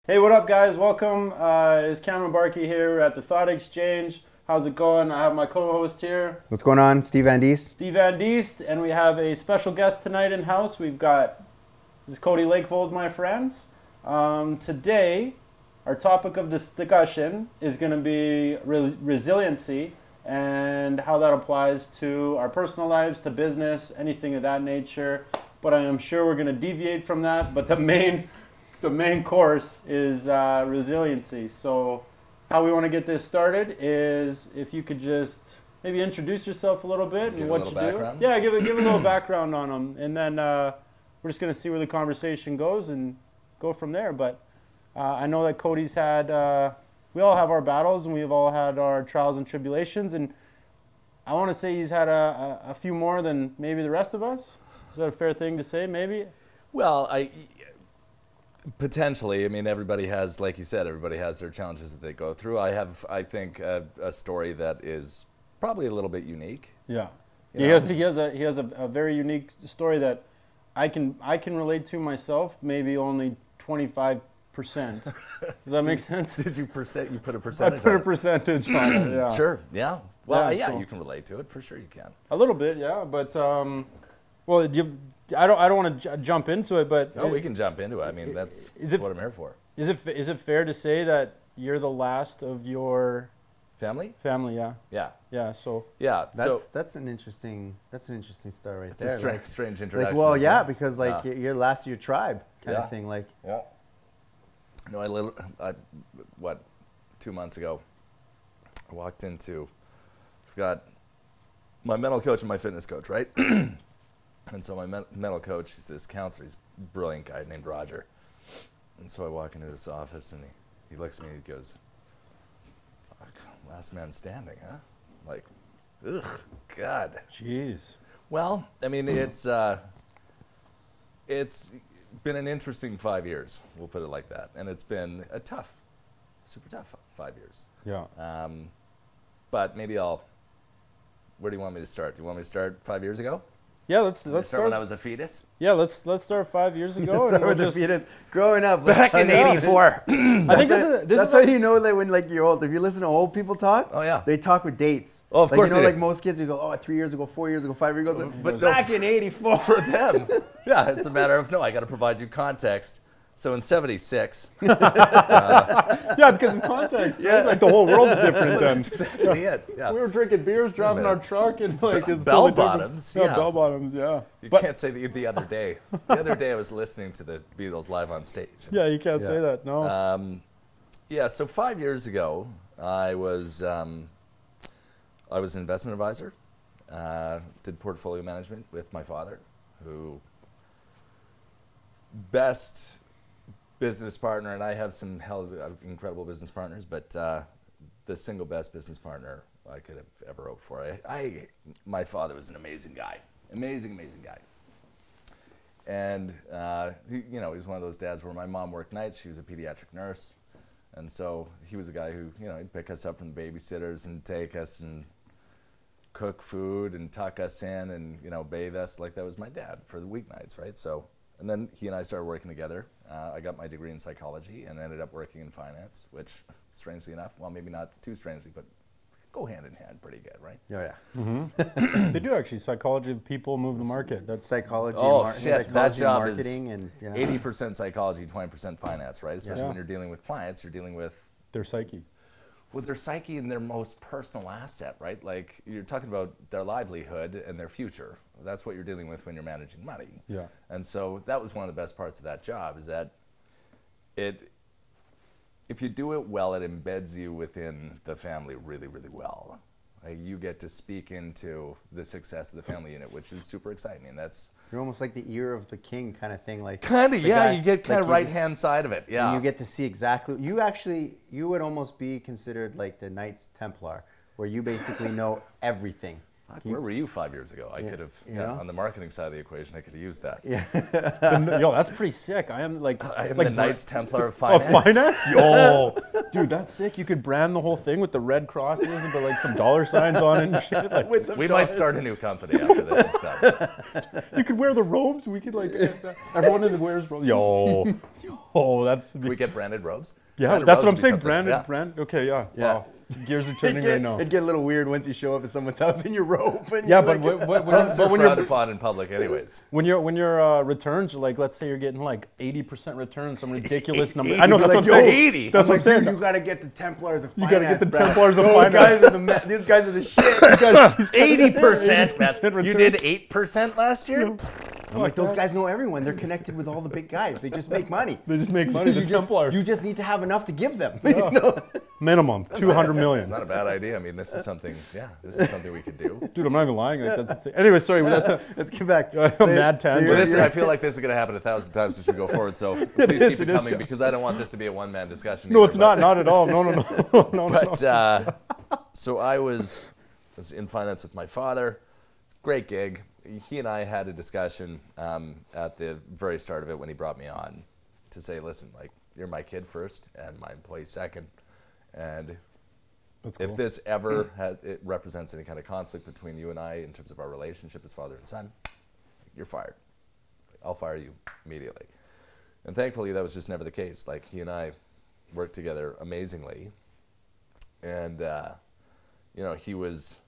Hey, what up, guys? Welcome. It's Cameron Barkey here at the ThoughtXchange. How's it going? I have my co-host here, What's going on? Steve Van Diest. Steve Van Diest, and we have a special guest tonight in house. We've got this is Cody Lakevold, my friends. Today, our topic of discussion is going to be resiliency and how that applies to our personal lives, to business, anything of that nature. But I am sure we're going to deviate from that. But the main course is resiliency. So how we want to get this started is if you could just maybe introduce yourself a little bit and what you do. Yeah, give a little background on them, and then we're just going to see where the conversation goes and go from there. But I know that Cody's had, we all have our battles and we've all had our trials and tribulations, and I want to say he's had a few more than maybe the rest of us. Is that a fair thing to say, maybe? Well, potentially. I mean, everybody has, like you said, everybody has their challenges that they go through. I have, I think, a story that is probably a little bit unique. Yeah. He has a very unique story that I can relate to myself, maybe only 25%. Does that make sense? Did you put a percentage I on put a percentage on it, yeah. Sure, yeah. Well, Yeah, so you can relate to it, for sure you can. A little bit, yeah, but well, I don't want to jump into it, but No, we can jump into it. I mean, that's what I'm here for. Is it fair to say that you're the last of your Family? family? Yeah, Yeah. yeah. So Yeah. That's an interesting story right It's there. a strange introduction. Well, isn't yeah, it? because you're last of your tribe kind Yeah. of thing. Like, Yeah. No, I 2 months ago, I walked into, I've got my mental coach and my fitness coach, right? And so my mental coach, he's this counselor, he's a brilliant guy named Roger. And so I walk into his office and he looks at me and he goes, "Fuck, last man standing, huh?" Like, ugh, God. jeez. Well, I mean, it's been an interesting 5 years, we'll put it like that. And it's been a super tough 5 years. Yeah. But maybe where do you want me to start? Do you want me to start 5 years ago? Yeah, let's Start when I was a fetus? Yeah, let's start 5 years ago. start with the fetus. Growing up. Back in '84. I think That's how you know that when you're old. If you listen to old people talk, Oh, yeah. they talk with dates. Oh, of course You know, they like do. most kids, you go, oh, 3 years ago, 4 years ago, 5 years ago. But Back in '84. For them, yeah, it's a matter of, no, I got to provide you context. So in '76, yeah, because it's context. Yeah, like the whole world's different then. that's exactly it. Yeah. We were drinking beers, driving our truck, and like it's Bell totally different. bottoms, Yeah, yeah. bell bottoms. Yeah. You But can't say the other day. The other day I was listening to the Beatles live on stage. yeah, you can't say that. No. Yeah, so 5 years ago, I was an investment advisor, did portfolio management with my father, who best business partner, and I have some incredible business partners, but the single best business partner I could have ever hoped for. My father was an amazing guy, amazing guy. And he was one of those dads where my mom worked nights. She was a pediatric nurse. And so he was a guy who, he'd pick us up from the babysitters and take us and cook food and tuck us in and, bathe us. Like that was my dad for the weeknights, right? So, and then he and I started working together. I got my degree in psychology and ended up working in finance, which strangely enough, well, maybe not too strangely, but go hand in hand pretty good, right? Oh, yeah. Mm-hmm. They do actually. Psychology of people move the market. That's Psychology, Shit, that job marketing, is and 80% psychology, 20% finance, right? Especially when you're dealing with clients, you're dealing with their psyche. their psyche and their most personal asset, right? Like you're talking about their livelihood and their future. That's what you're dealing with when you're managing money. Yeah. And so that was one of the best parts of that job is that if you do it well, it embeds you within the family really, really well. Like you get to speak into the success of the family unit, which is super exciting. And that's you're almost like the ear of the king kind of thing. Like kind of, yeah, guy, you get kind of like right-hand side of it, yeah. And you get to see exactly, you would almost be considered like the Knights Templar, where you basically know everything. Fuck, where were you 5 years ago? I could have, you know? on the marketing side of the equation, I could have used that. Yeah. Yo, that's pretty sick. I am like, I am like the Knights Templar of Oh, finance. finance? Yo, dude, that's sick. You could brand the whole thing with the red crosses and put like some dollar signs on it and shit. Like, We might start a new company after this is done. you could wear the robes. We could like, everyone in the wears robes. Yo, that's. Can we get branded robes? Yeah, Branded that's robes what I'm would be saying. something, Branded, yeah. brand. Okay, yeah. Yeah. Wow. Gears are turning right now. It'd get a little weird once you show up at someone's house in your robe. And Yeah, you're but like, Robes are when frowned you're upon in public anyways. when your returns are like, let's say you're getting like 80% returns, some ridiculous number. I know You'd that's be what I'm like, saying. 80. That's what I'm saying. Dude, you gotta get the Templars of You finance. gotta get the Brad. Templars of Those finance. guys are these guys are the shit. 80%, man. 80% You return. did 8% last year? I'm like, those guys know everyone. They're connected with all the big guys. They just make money. They just make money. The Templars. You just need to have enough to give them. Yeah. No. Minimum 200 It's million. not a bad idea. I mean, this is something we could do. Dude, I'm not even lying. Like, that's insane. Anyway, sorry. That's Let's get back. Mad tangent. Well, I feel like this is going to happen 1,000 times as we go forward, so please is, keep it it is, coming yeah. because I don't want this to be a one-man discussion. no, either, it's not. Not at all. No. But so I was in finance with my father. Great gig. He and I had a discussion at the very start of it when he brought me on to say, listen, like, you're my kid first and my employee second. And That's cool. if this ever it represents any kind of conflict between you and I in terms of our relationship as father and son, you're fired. I'll fire you immediately. And thankfully, that was just never the case. Like, he and I worked together amazingly. And, he was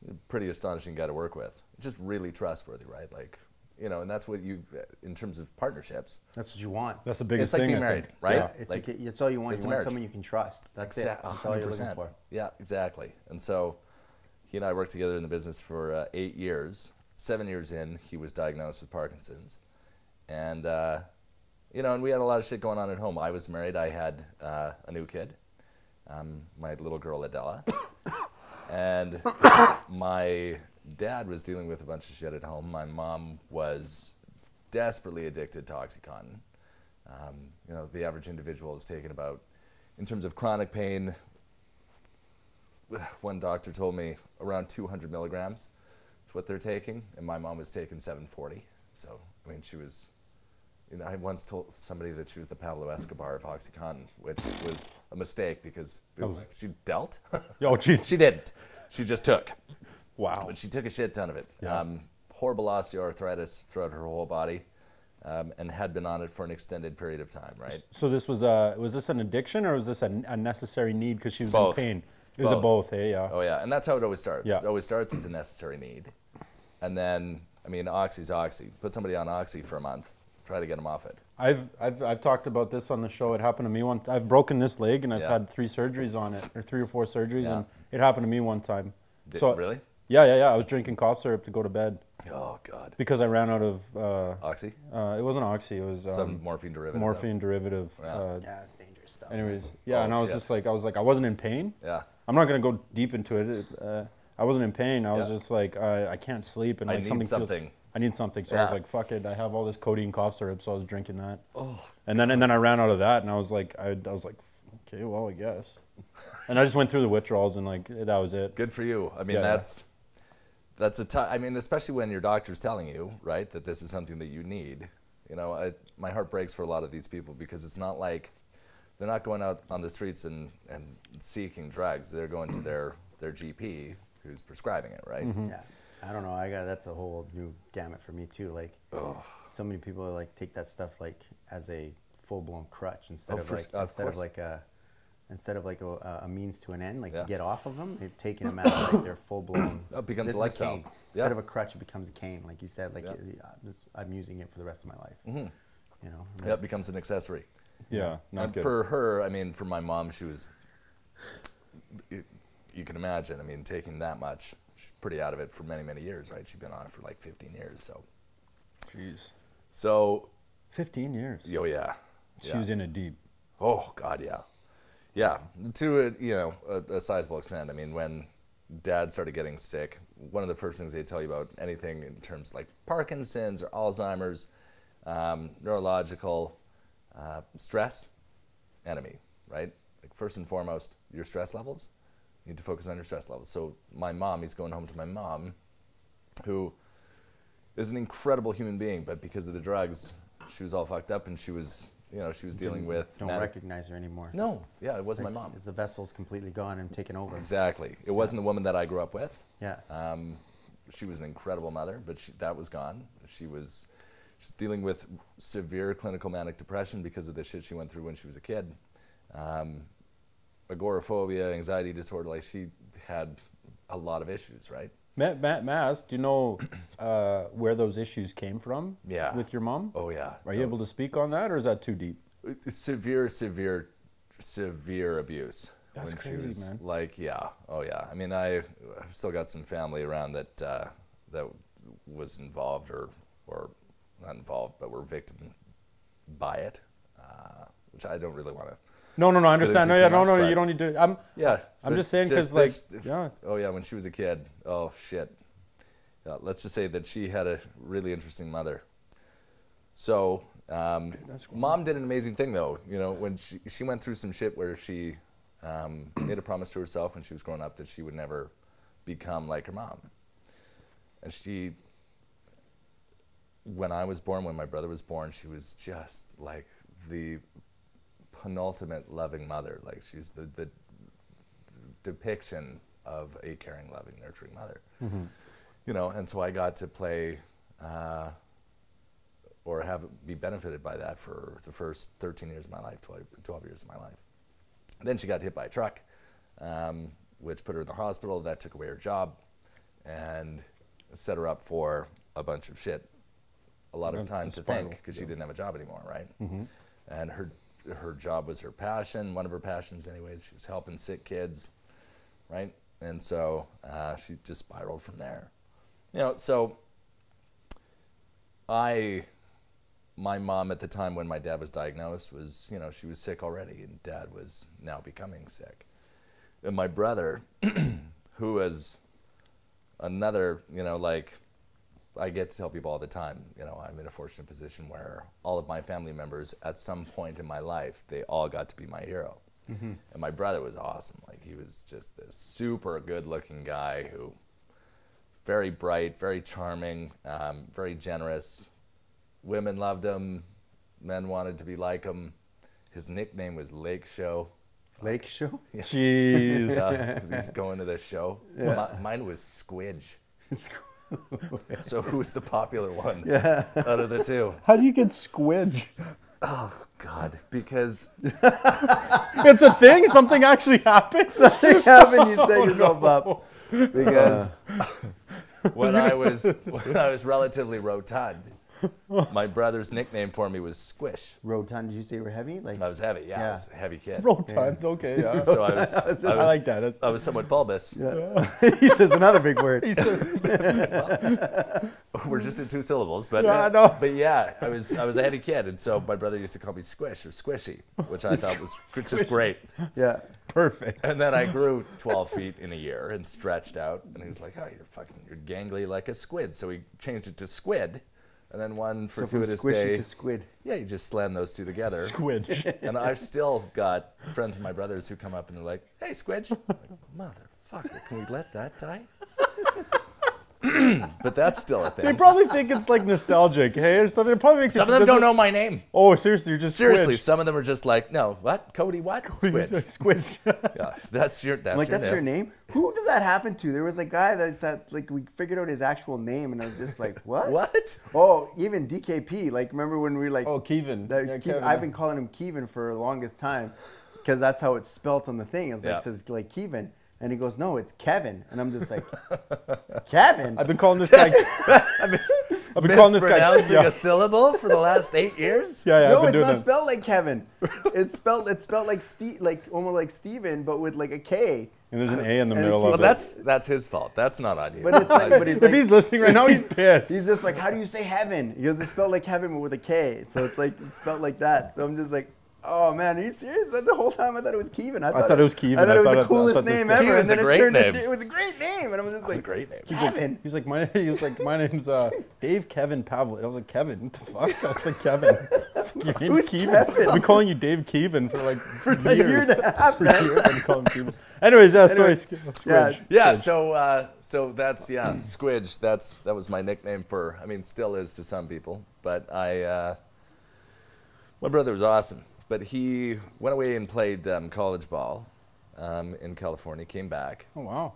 a pretty astonishing guy to work with. Just really trustworthy, right? Like, and that's what in terms of partnerships. That's what you want. That's the biggest It's like thing. being I married, think. right? Yeah. It's Like, it's all you want. it's You a want marriage. someone you can trust. That's it. That's all you're looking for. Yeah, exactly. And so he and I worked together in the business for 8 years. 7 years in, he was diagnosed with Parkinson's. And, and we had a lot of shit going on at home. I was married. I had a new kid, my little girl, Adela. And my dad was dealing with a bunch of shit at home. My mom was desperately addicted to OxyContin. The average individual is taking about, in terms of chronic pain, one doctor told me around 200 milligrams is what they're taking, and my mom was taking 740. So, I mean, she was, I once told somebody that she was the Pablo Escobar of OxyContin, which was a mistake because she dealt. Oh, jeez. She didn't. She just took. Wow. But she took a shit ton of it. Yeah. Horrible osteoarthritis throughout her whole body, and had been on it for an extended period of time, right? So this was this an addiction or was this a necessary need because she was both. in pain? It was a both, hey, yeah. Oh, yeah, and that's how it always starts. Yeah. It always starts as a necessary need. And then, I mean, oxy's oxy. Put somebody on oxy for a month. Try to get them off it. I've talked about this on the show. It happened to me once. I've broken this leg and I've Yeah. had 3 surgeries on it, or 3 or 4 surgeries, Yeah. and it happened to me one time. Really? Yeah. I was drinking cough syrup to go to bed Oh, God. because I ran out of. Oxy? It wasn't oxy. It was Some morphine derivative. morphine derivative. Yeah. Yeah, it's dangerous stuff. Anyways, yeah, Oh, and I was shit. just like, I wasn't in pain. Yeah. I'm not gonna go deep into it. I wasn't in pain. I was Yeah. just like, I can't sleep, and I like need something. something. I need something. So I was Yeah. like, fuck it. I have all this codeine cough syrup, so I was drinking that. Oh. And then I ran out of that, and I was like, okay, well, I guess. And I just went through the withdrawals, and like that was it. Good for you. I mean, Yeah, that's a tough. I mean, especially when your doctor's telling you, right, that this is something that you need. My heart breaks for a lot of these people because it's not like they're not going out on the streets and seeking drugs. They're going to their GP who's prescribing it, right? Mm-hmm. Yeah, I don't know. that's a whole new gamut for me too. Like, so many people like take that stuff like as a full-blown crutch instead of like a means to an end, like Yeah. to get off of them. They've taken them as like their full-blown. It becomes this a is lifestyle. cane. Yeah. Instead of a crutch, it becomes a cane, like you said. Like Yeah. I'm using it for the rest of my life. Mm-hmm. Yeah, It becomes an accessory. Yeah, not And good. for her, I mean, for my mom, she was, you can imagine, I mean, taking that much, she's pretty out of it for many, many years, right? She's been on it for like 15 years, so. Jeez. So. 15 years. Oh, yeah. She was in it deep. Oh, God, yeah. Yeah, to a sizable extent. I mean, when Dad started getting sick, one of the first things they tell you about anything in terms like Parkinson's or Alzheimer's, neurological stress, enemy, right? Like first and foremost, your stress levels need to focus on your stress levels. So my mom, he's going home to my mom, who is an incredible human being, but because of the drugs, she was all fucked up, and she was, she was dealing with... Don't recognize her anymore. No, yeah, it wasn't my mom. The vessel's completely gone and taken over. Exactly. It wasn't the woman that I grew up with. Yeah. She was an incredible mother, but that was gone. She's dealing with severe clinical manic depression because of the shit she went through when she was a kid. Agoraphobia, anxiety disorder, like she had a lot of issues, right? Matt, do you know where those issues came from? Yeah. With your mom? Oh, yeah. Are you able to speak on that, or is that too deep? Severe abuse. That's when crazy, she was, man. Like, yeah. Oh, yeah. I mean, I've still got some family around that that was involved or not involved, but were victim by it, which I don't really want to. No, I understand. No, you don't need to. I'm just saying because, like, yeah. Oh, yeah, when she was a kid. Oh, shit. Yeah, let's just say that she had a really interesting mother. So, Mom did an amazing thing, though. When she went through some shit where she made a promise to herself when she was growing up that she would never become like her mom. And when I was born, when my brother was born, she was just like the penultimate loving mother. Like, she's the depiction of a caring, loving, nurturing mother. Mm-hmm. And so I got to play or be benefited by that for the first 13 years of my life, 12 years of my life. Then she got hit by a truck, which put her in the hospital. That took away her job and set her up for a bunch of shit. A lot of time to think, because she didn't have a job anymore, right? Mm-hmm. And her job was her passion, one of her passions anyways. She was helping sick kids, right? And so she just spiraled from there. So my mom at the time when my dad was diagnosed was, she was sick already, and Dad was now becoming sick. And my brother, who is another, I get to tell people all the time, I'm in a fortunate position where all of my family members at some point in my life, they all got to be my hero. Mm-hmm. And my brother was awesome. Like, he was just this super good looking guy who, very bright, very charming, very generous. Women loved him. Men wanted to be like him. His nickname was Lake Show. Lake Show? Yeah. Jeez. Yeah, 'cause he's going to the show. Yeah. Mine was Squidge. So who's the popular one out of the two? How do you get Squidge? Oh, God, because... It's a thing? Something actually happened? Something happened, you set yourself up. Because when I was relatively rotund, my brother's nickname for me was Squish. Rotund, did you say you were heavy? Like, I was heavy, yeah. I was a heavy kid. Rotund, okay, yeah. So I like that. I was somewhat bulbous. Yeah. He says another big word. We're just in two syllables, but but yeah, I was a heavy kid, and so my brother used to call me Squish or Squishy, which I thought was just great. Yeah, perfect. And then I grew 12 feet in a year and stretched out, and he was like, "Oh, you're gangly like a squid." So he changed it to Squid. And then one fortuitous day, to squid. Yeah, you just slam those two together. Squidge. And I've still got friends of my brothers who come up and they're like, "Hey, Squidge." I'm like, motherfucker, can we let that die? But that's still a thing. They probably think it's like nostalgic, hey, or something. It probably makes some of them don't know my name. Oh, seriously, you're just seriously. Squidge. Some of them are just like, "No, what? Cody, what? Squidge." Squidge. Yeah, that's your name. Who did that happen to? There was a guy that like we figured out his actual name, and I was just like, what? What? Oh, even DKP. Like, remember when we were like, Kevin. I've been calling him Kevin for the longest time because that's how it's spelt on the thing. It's like, it says like Kevin. And he goes, "No, it's Kevin." And I'm just like, "Kevin?" I've been calling this guy. I've been calling this guy. Mispronouncing a syllable for the last 8 years. Yeah, no, it's not spelled like Kevin. It's spelled like almost like Steven, but with like a K. And there's an A in the middle of it. Well, that's his fault. That's not on you. But it's like, if he's listening right now, he's pissed. He's just like, "How do you say heaven?" He goes, "It's spelled like heaven, but with a K." So it's like it's spelled like that. So I'm just like, "Oh man, are you serious?" The whole time I thought it was Kevin. I thought it was Kevin. I thought it was the coolest name ever. Kevin's a great name. It was a great name, and I was just like, "It's a great name." Kevin. He's like, my name's Dave Kevin Pavlik. I was like, Kevin, what the fuck? I was like, Kevin. Your name's Kevin. I've been calling you Dave Kevin for like a year and a half. For years, I've been calling him Kevin. Anyways, sorry, Squidge. Yeah. So that's Squidge. That was my nickname for. I mean, still is to some people. But my brother was awesome. But he went away and played college ball in California. Came back. Oh wow.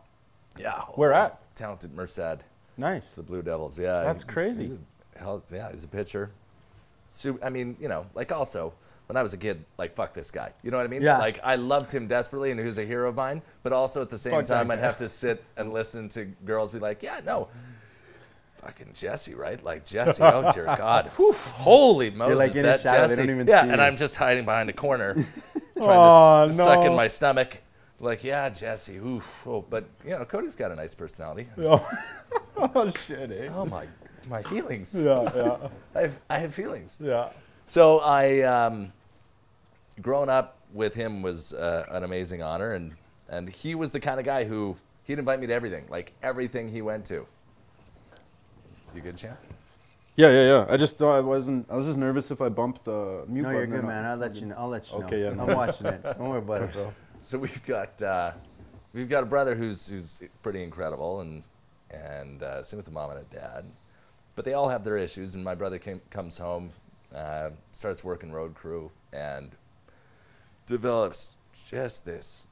Yeah. Where at? Talented Merced. Nice. The Blue Devils. Yeah. That's crazy. He's a pitcher. I mean, like also. When I was a kid, like, fuck this guy. You know what I mean? Yeah. Like, I loved him desperately, and he was a hero of mine. But also, at the same time, I'd have to sit and listen to girls be like, yeah, no. Fucking Jesse, right? Like, Jesse, oh, dear God. Whew, holy Moses, like that Jesse. and I'm just hiding behind a corner, trying to suck in my stomach. Like, yeah, Jesse, oof. Oh, but, Cody's got a nice personality. Oh, shit, eh? Oh, my feelings. Yeah. I have feelings. Yeah. So growing up with him was an amazing honor, and he was the kind of guy who he'd invite me to everything, like everything he went to. You good, champ? Yeah. I just thought I was just nervous if I bumped the mute button. No, you're good, man. I'll let you know. Okay, yeah. I'm watching it. Don't worry about it, bro. So we've got a brother who's pretty incredible, and same with a mom and a dad, but they all have their issues. And my brother comes home. Starts working road crew and develops just this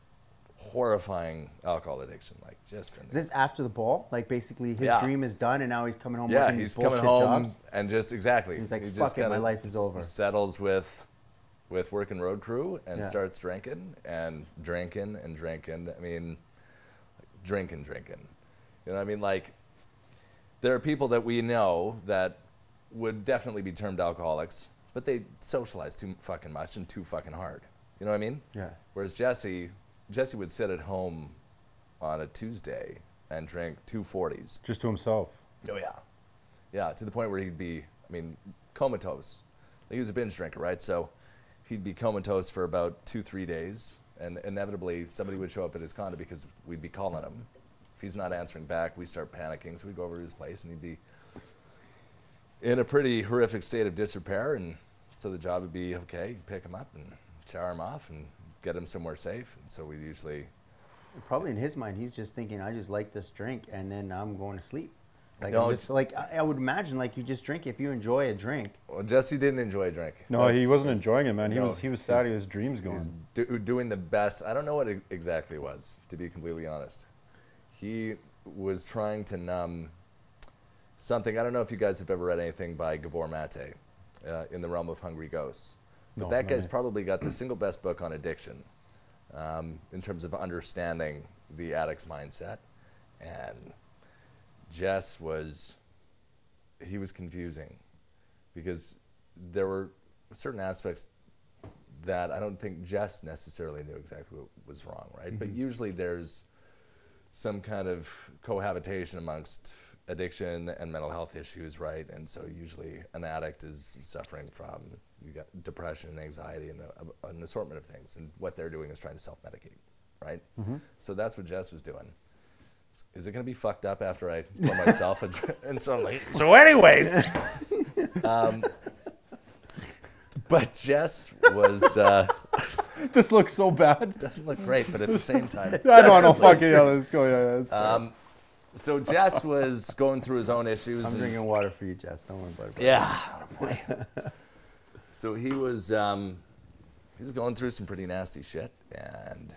horrifying alcohol addiction, like just. Is this after the ball? Like basically his dream is done, and now he's coming home. Yeah, working he's these coming home jobs. and just exactly. He's like, he fuck just it, my life is over. Settles with working road crew and starts drinking. I mean, drinking. You know what I mean? Like, there are people that we know that would definitely be termed alcoholics, but they socialize too fucking much and too fucking hard. You know what I mean? Yeah. Whereas Jesse would sit at home on a Tuesday and drink 240s. Just to himself. Oh, yeah. Yeah, to the point where he'd be, comatose. He was a binge drinker, right? So he'd be comatose for about 2-3 days, and inevitably somebody would show up at his condo because we'd be calling him. If he's not answering back, we start panicking, so we'd go over to his place, and he'd be in a pretty horrific state of disrepair, and so the job would be, okay, pick him up and shower him off and get him somewhere safe. And so we usually... Probably in his mind, he's just thinking, I just like this drink, and then I'm going to sleep. Like, no, I would imagine, like, you just drink if you enjoy a drink. Well, Jesse didn't enjoy a drink. No, he wasn't enjoying it, man. He was sad. His dreams going. He's doing the best. I don't know what it exactly was, to be completely honest. He was trying to numb something. I don't know if you guys have ever read anything by Gabor Mate, In the Realm of Hungry Ghosts. But that guy's probably got the single best book on addiction in terms of understanding the addict's mindset. And Jess was confusing because there were certain aspects that I don't think Jess necessarily knew exactly what was wrong, right? Mm-hmm. But usually there's some kind of cohabitation amongst addiction and mental health issues, right? And so usually an addict is suffering from, you got depression and anxiety and an assortment of things, and what they're doing is trying to self-medicate, right? Mm-hmm. So that's what Jess was doing. Is it going to be fucked up after I pour myself? And so I'm like, so anyways. But Jess was... this looks so bad. It doesn't look great, but at the same time... I know, fucking hell, let's go. Yeah, so Jess was going through his own issues. I'm drinking water for you, Jess. Don't worry about it. Yeah. Boy. So he was going through some pretty nasty shit. And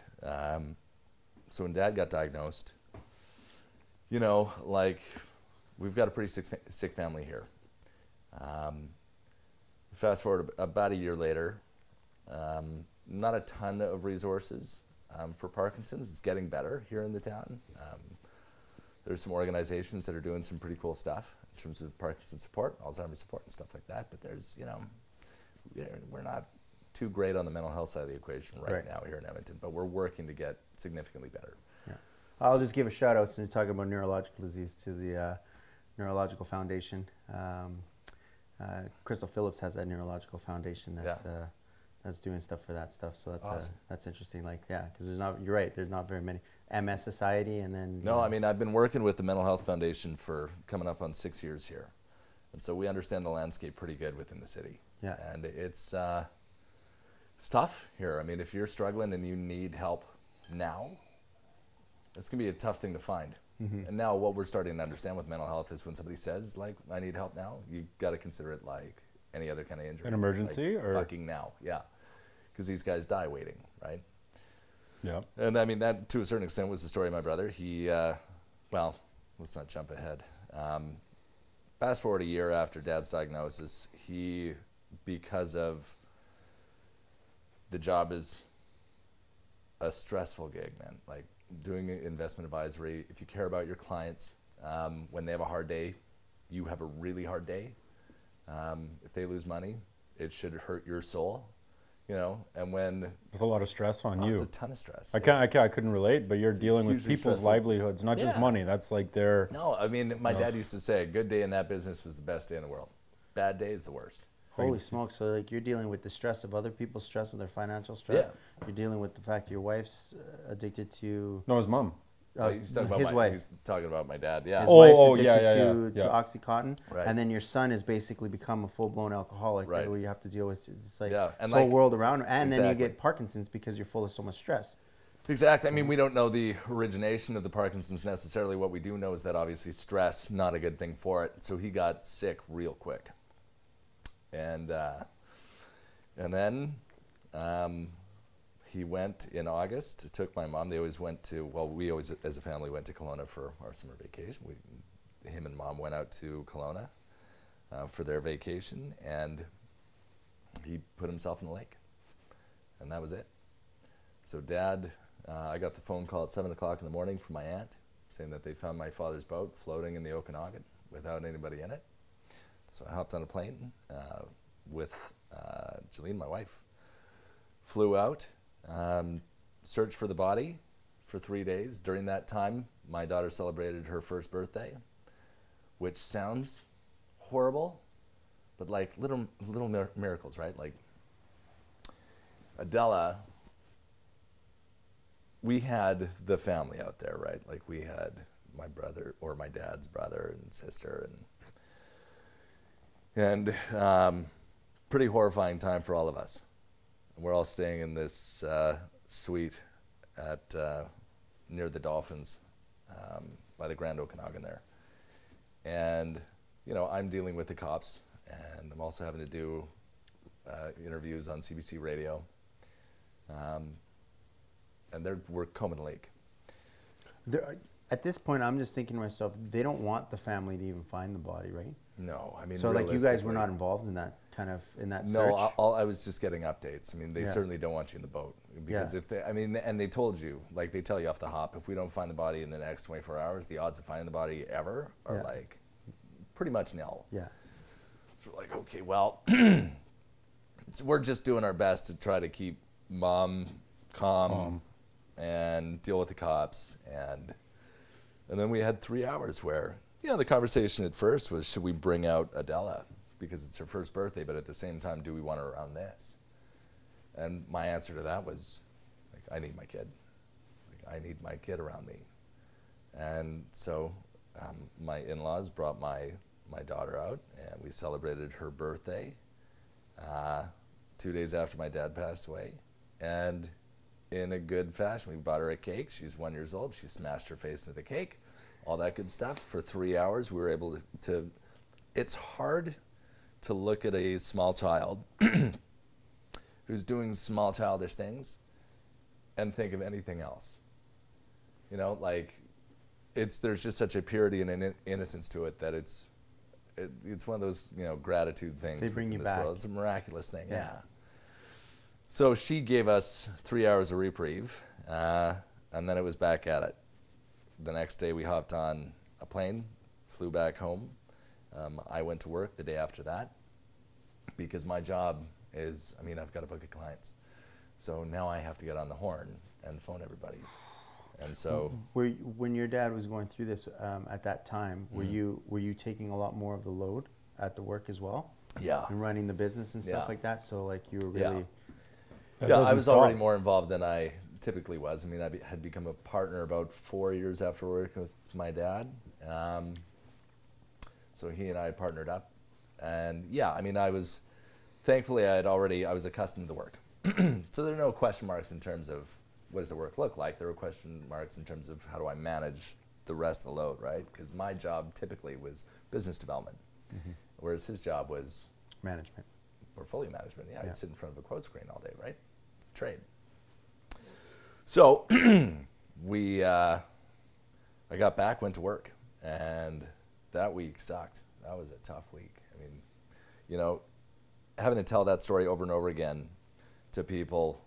so when Dad got diagnosed... You know, like, we've got a pretty sick family here. Fast forward about a year later, not a ton of resources for Parkinson's. It's getting better here in the town. There's some organizations that are doing some pretty cool stuff in terms of Parkinson's support, Alzheimer's support, and stuff like that. But there's, we're not too great on the mental health side of the equation right now here in Edmonton, but we're working to get significantly better. I'll just give a shout out, since you're talking about neurological disease, to the Neurological Foundation. Crystal Phillips has that Neurological Foundation that's doing stuff for that stuff. So that's awesome. That's interesting. Like, because you're right, there's not very many. MS Society, and then... No, I mean, I've been working with the Mental Health Foundation for coming up on 6 years here. And so we understand the landscape pretty good within the city. Yeah. And it's tough here. I mean, if you're struggling and you need help now, It's going to be a tough thing to find. And now what we're starting to understand with mental health is when somebody says, like, I need help now, you got to consider it like any other kind of injury. An emergency? Like, or fucking now, yeah. Because these guys die waiting, right? Yeah. And I mean, that to a certain extent was the story of my brother. He, well, let's not jump ahead. Fast forward a year after Dad's diagnosis, he, because of the job is a stressful gig, man. Like, doing investment advisory, if you care about your clients, when they have a hard day, you have a really hard day. If they lose money, it should hurt your soul, you know. And when there's a lot of stress on you, it's a ton of stress. I couldn't relate, but you're dealing with people's livelihoods, not just money. That's like their. No, I mean, my dad used to say, a good day in that business was the best day in the world. Bad day is the worst. Holy smokes! So like you're dealing with the stress of other people's stress and their financial stress. Yeah. You're dealing with the fact your wife's addicted to. No, his mom. He's talking about his wife. He's talking about my dad. Yeah. His wife's yeah. to OxyContin, Right. and then your son has basically become a full-blown alcoholic. Right. Where you have to deal with it's like and the whole like, world around, and then you exactly. get Parkinson's because you're full of so much stress. Exactly. I mean, we don't know the origination of the Parkinson's necessarily. What we do know is that obviously stress, not a good thing for it. So he got sick real quick. And then he went in August, took my mom. They always went to, well, we always as a family went to Kelowna for our summer vacation. Him and Mom went out to Kelowna for their vacation, and he put himself in the lake. And that was it. So Dad, I got the phone call at 7 o'clock in the morning from my aunt saying that they found my father's boat floating in the Okanagan without anybody in it. So I hopped on a plane with Jeline, my wife, flew out, searched for the body for 3 days. During that time, my daughter celebrated her first birthday, which sounds horrible, but like little miracles, right? Like Adela, we had the family out there, right? Like we had my brother or my dad's brother and sister, and pretty horrifying time for all of us. We're all staying in this suite at near the Dolphins by the Grand Okanagan there. And, you know, I'm dealing with the cops, and I'm also having to do interviews on CBC radio. And we're combing the lake. At this point, I'm just thinking to myself, they don't want the family to even find the body, right? No, I mean, so like you guys were not involved in that search? No, I was just getting updates. I mean, they certainly don't want you in the boat because if they, I mean, and they told you, like they tell you off the hop, if we don't find the body in the next 24 hours, the odds of finding the body ever are like pretty much nil. Yeah. So we're like, okay, well, we're just doing our best to try to keep Mom calm and deal with the cops, and then we had 3 hours where, you know, the conversation at first was, should we bring out Adela because it's her first birthday, but at the same time, do we want her around this? And my answer to that was, like, I need my kid. Like, I need my kid around me. And so my in-laws brought my daughter out, and we celebrated her birthday 2 days after my dad passed away. And in a good fashion, we bought her a cake. She's 1 year old. She smashed her face into the cake, all that good stuff. For 3 hours, we were able to it's hard to look at a small child who's doing small childish things and think of anything else. You know, like, there's just such a purity and an innocence to it that it's one of those, you know, gratitude things. They bring you this back. world. It's a miraculous thing, yeah. So she gave us 3 hours of reprieve, and then it was back at it. The next day we hopped on a plane, flew back home. I went to work the day after that because my job is, I mean, I've got a book of clients. So now I have to get on the horn and phone everybody. And so, when your dad was going through this at that time, were you taking a lot more of the load at the work as well? Yeah. And running the business and stuff like that. So like you were really. Yeah, I was already more involved than I typically was. I mean, I had become a partner about 4 years after working with my dad. So he and I partnered up, and yeah, I mean, thankfully I was accustomed to the work. So there are no question marks in terms of what does the work look like? There were question marks in terms of how do I manage the rest of the load, right? Because my job typically was business development, whereas his job was management. Portfolio management. Yeah, I'd sit in front of a quote screen all day, right? Trade. So I got back, went to work, and that week sucked. That was a tough week. I mean, you know, having to tell that story over and over again to people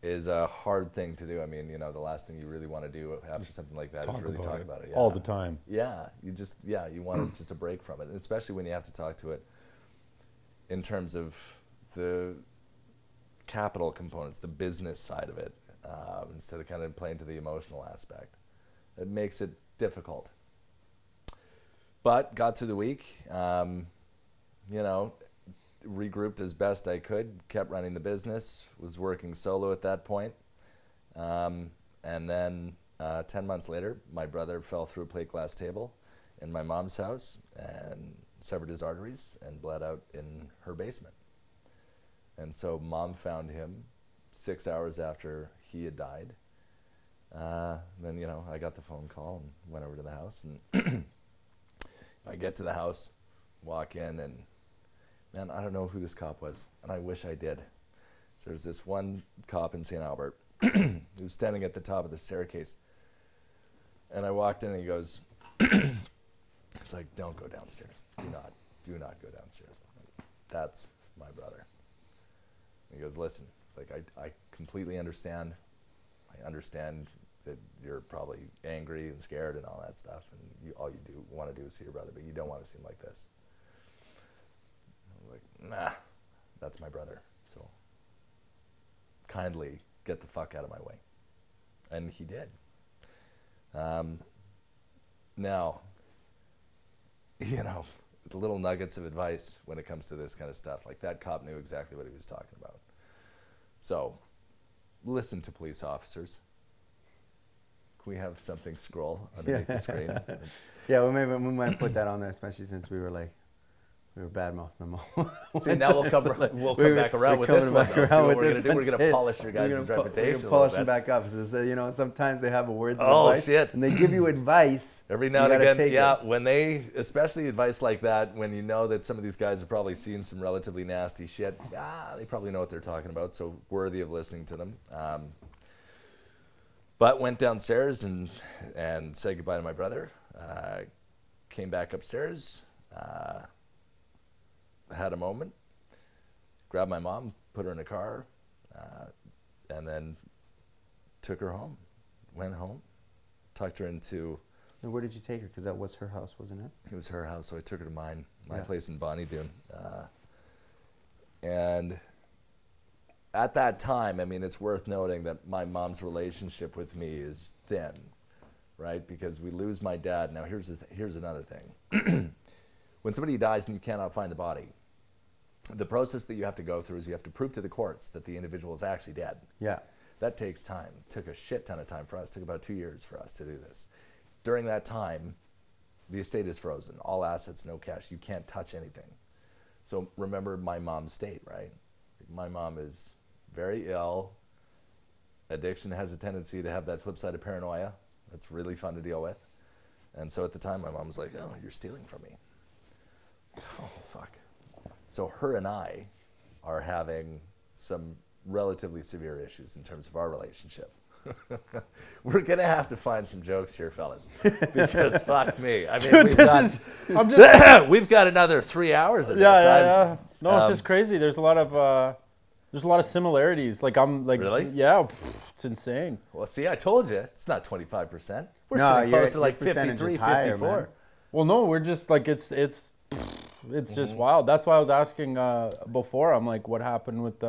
is a hard thing to do. I mean, you know, the last thing you really want to do after something like that is really talk about it. Yeah. All the time. Yeah, you want just a break from it, and especially when you have to talk to it in terms of the capital components, the business side of it, instead of kind of playing to the emotional aspect. It makes it difficult. But got through the week, you know, regrouped as best I could, kept running the business, was working solo at that point. And then 10 months later, my brother fell through a plate glass table in my mom's house and severed his arteries and bled out in her basement. And so Mom found him 6 hours after he had died. Then, you know, I got the phone call and went over to the house. And I get to the house, walk in, and man, I don't know who this cop was, and I wish I did. So there's this one cop in St. Albert who's standing at the top of the staircase. And I walked in and he goes, it's like, don't go downstairs. Do not go downstairs. That's my brother. He goes, listen, it's like, I completely understand. I understand that you're probably angry and scared and all that stuff, and all you want to do is see your brother, but you don't want to see him like this. I was like, nah, that's my brother. So kindly get the fuck out of my way. And he did. Now, you know, the little nuggets of advice when it comes to this kind of stuff. Like, that cop knew exactly what he was talking about. So, listen to police officers. Can we have something scroll underneath the screen? Yeah, well, maybe we might put that on there, especially since we were bad mouthing them all. See, now we'll come back around with this one. So what we're going to polish your guys' reputation. We're polish them back up. So, you know, sometimes they have a word of advice. Shit. And they give you advice. Every now and again, yeah, when they, especially advice like that, when you know that some of these guys have probably seen some relatively nasty shit, they probably know what they're talking about, so worthy of listening to them. But went downstairs and said goodbye to my brother. Came back upstairs. Had a moment, grabbed my mom, put her in a car, and then took her home. Went home, tucked her into... And where did you take her? Because that was her house, wasn't it? It was her house, so I took her to my place in Bonnie Doon. And at that time, I mean, it's worth noting that my mom's relationship with me is thin, right? Because we lose my dad. Now, here's another thing. When somebody dies and you cannot find the body, the process that you have to go through is you have to prove to the courts that the individual is actually dead. Yeah. That takes time. It took a shit ton of time for us. It took about 2 years for us to do this. During that time, the estate is frozen. All assets, no cash. You can't touch anything. So remember my mom's state, right? My mom is very ill. Addiction has a tendency to have that flip side of paranoia. That's really fun to deal with. And so at the time, my mom was like, oh, you're stealing from me. Oh, fuck. So her and I are having some relatively severe issues in terms of our relationship. We're going to have to find some jokes here, fellas. Because fuck me. I mean, dude, we've got another 3 hours of this. Yeah. No, it's just crazy. There's a lot of similarities. Like, I'm like, really? Yeah, it's insane. Well, see, I told you, it's not 25%. We're sitting closer to like 53, 54. Well, no, we're just like, it's just wild. That's why I was asking before. I'm like, what happened with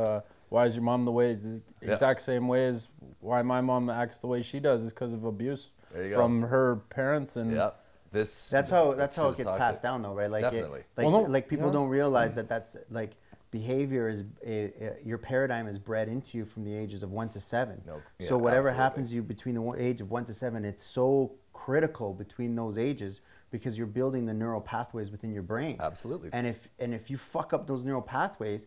why is your mom the exact same way as why my mom acts the way she does is because of abuse from her parents and that's how it gets passed down though, right? Like definitely. Like people don't realize that's like behavior is your paradigm is bred into you from the ages of 1 to 7. So whatever happens to you between the age of 1 to 7, it's so critical between those ages because you're building the neural pathways within your brain. Absolutely. And if you fuck up those neural pathways,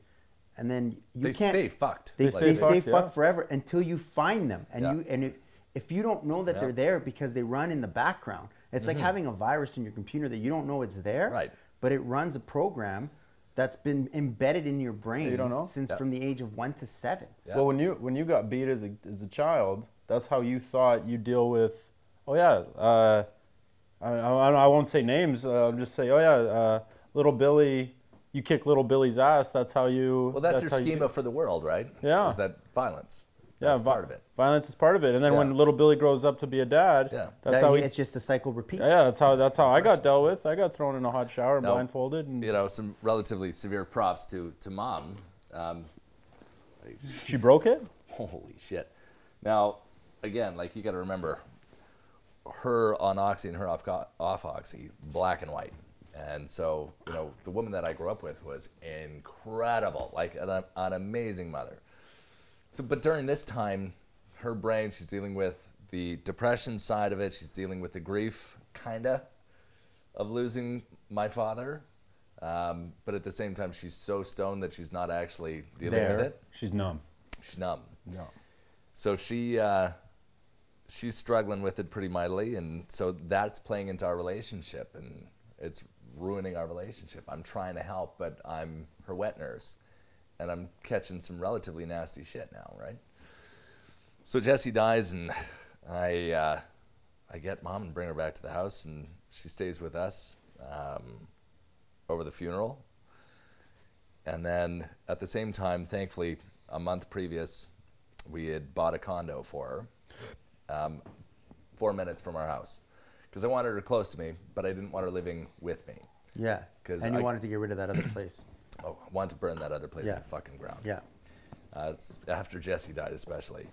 and then they stay fucked. They stay fucked, fucked forever until you find them. And Yeah. if you don't know that they're there because they run in the background, it's like having a virus in your computer that you don't know it's there, Right. but it runs a program that's been embedded in your brain you don't know? since from the age of 1 to 7. Yeah. Well, when you got beat as a child, that's how you thought you deal with. Oh yeah, I won't say names. I'll just say, little Billy. You kick little Billy's ass. That's how you. Well, that's your schema for the world, right? Yeah. Is that violence? Yeah, That's part of it. Violence is part of it, and then when little Billy grows up to be a dad, that's how it's just the cycle repeats. Yeah, that's how I got dealt with. I got thrown in a hot shower and blindfolded. And you know, some relatively severe props to mom. She broke it? Holy shit. Now, again, like you got to remember, her on oxy and her off oxy, black and white. And so, you know, the woman that I grew up with was incredible, like an amazing mother. So, but during this time, her brain, she's dealing with the depression side of it. She's dealing with the grief, kinda, of losing my father. But at the same time, she's so stoned that she's not actually dealing with it. She's numb. She's numb. Yeah. So she's struggling with it pretty mightily, and so that's playing into our relationship, and it's ruining our relationship. I'm trying to help, but I'm her wet nurse, and I'm catching some relatively nasty shit now, right? So Jessie dies, and I get mom and bring her back to the house, and she stays with us over the funeral. And then at the same time, thankfully, a month previous, we had bought a condo for her, 4 minutes from our house, because I wanted her close to me, but I didn't want her living with me. Yeah, and you wanted to get rid of that other place. Oh, I wanted to burn that other place to the fucking ground. Yeah. After Jessie died, especially.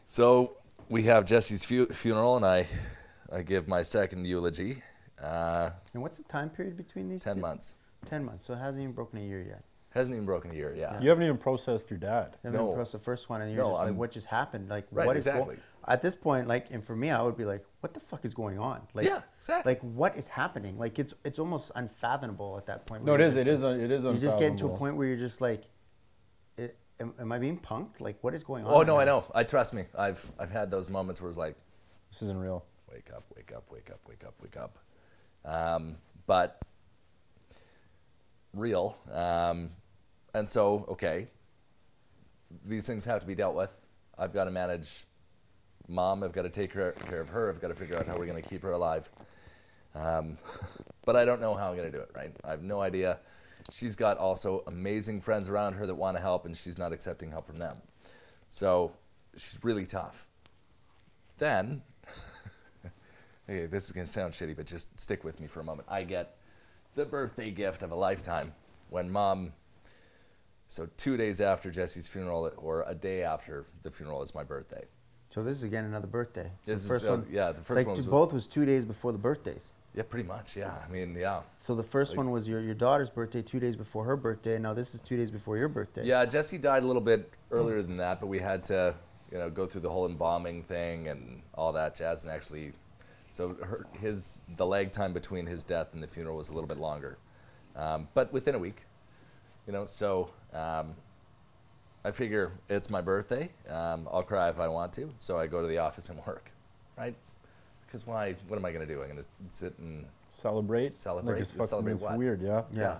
So we have Jessie's funeral, and I give my second eulogy. And what's the time period between these 10 two? months. 10 months, so it hasn't even broken a year yet. Hasn't even broken a year, yeah. You haven't even processed your dad. You haven't even processed the first one, and you're just like, what just happened? Like, Right, what is exactly. at this point, like, and for me, I would be like, what the fuck is going on? Like, Yeah, exactly. Like, what is happening? Like, it's almost unfathomable at that point. No, it is unfathomable. You just get into a point where you're just like, am I being punked? Like, what is going on? Oh, no, I know. Trust me. I've had those moments where it's like, this isn't real. Wake up, wake up, wake up, wake up, wake up. But real. And so, okay, these things have to be dealt with. I've got to manage mom. I've got to take care of her. I've got to figure out how we're going to keep her alive. But I don't know how I'm going to do it, right? I have no idea. She's got also amazing friends around her that want to help, and she's not accepting help from them. So she's really tough. Then, okay, this is going to sound shitty, but just stick with me for a moment. I get the birthday gift of a lifetime when mom, so 2 days after Jessie's funeral, or a day after the funeral, is my birthday. So this is again another birthday. So This the first is, one, yeah, the it's first like one was both was 2 days before the birthdays. Yeah, pretty much, yeah. I mean, yeah. So the first one was your daughter's birthday 2 days before her birthday, and now this is 2 days before your birthday. Yeah, Jessie died a little bit earlier than that, but we had to, go through the whole embalming thing and all that jazz, and actually, so the lag time between his death and the funeral was a little bit longer, but within a week, so I figure it's my birthday. I'll cry if I want to, so I go to the office and work, right? Because why? What am I going to do? I'm going to sit and Celebrate. Celebrate. Like it's Celebrate it's what? weird, yeah. Yeah.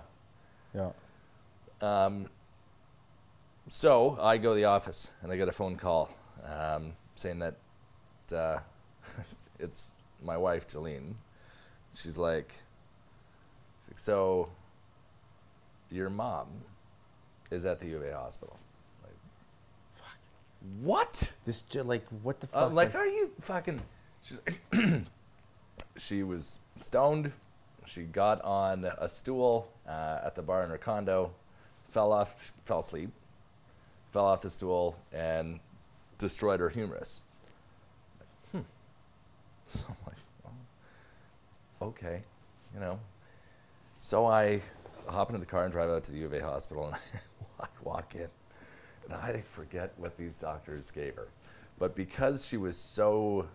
So I go to the office and I get a phone call saying that it's my wife, Jolene. She's like, so your mom is at the U of A hospital. Like, fuck. What? This like what the fuck? Like, are you fucking? She's like, she was stoned. She got on a stool at the bar in her condo, fell asleep, fell off the stool, and destroyed her humerus. So I'm like, well, okay, So I hop into the car and drive out to the U of A hospital, and I walk in, and I forget what these doctors gave her. But because she was so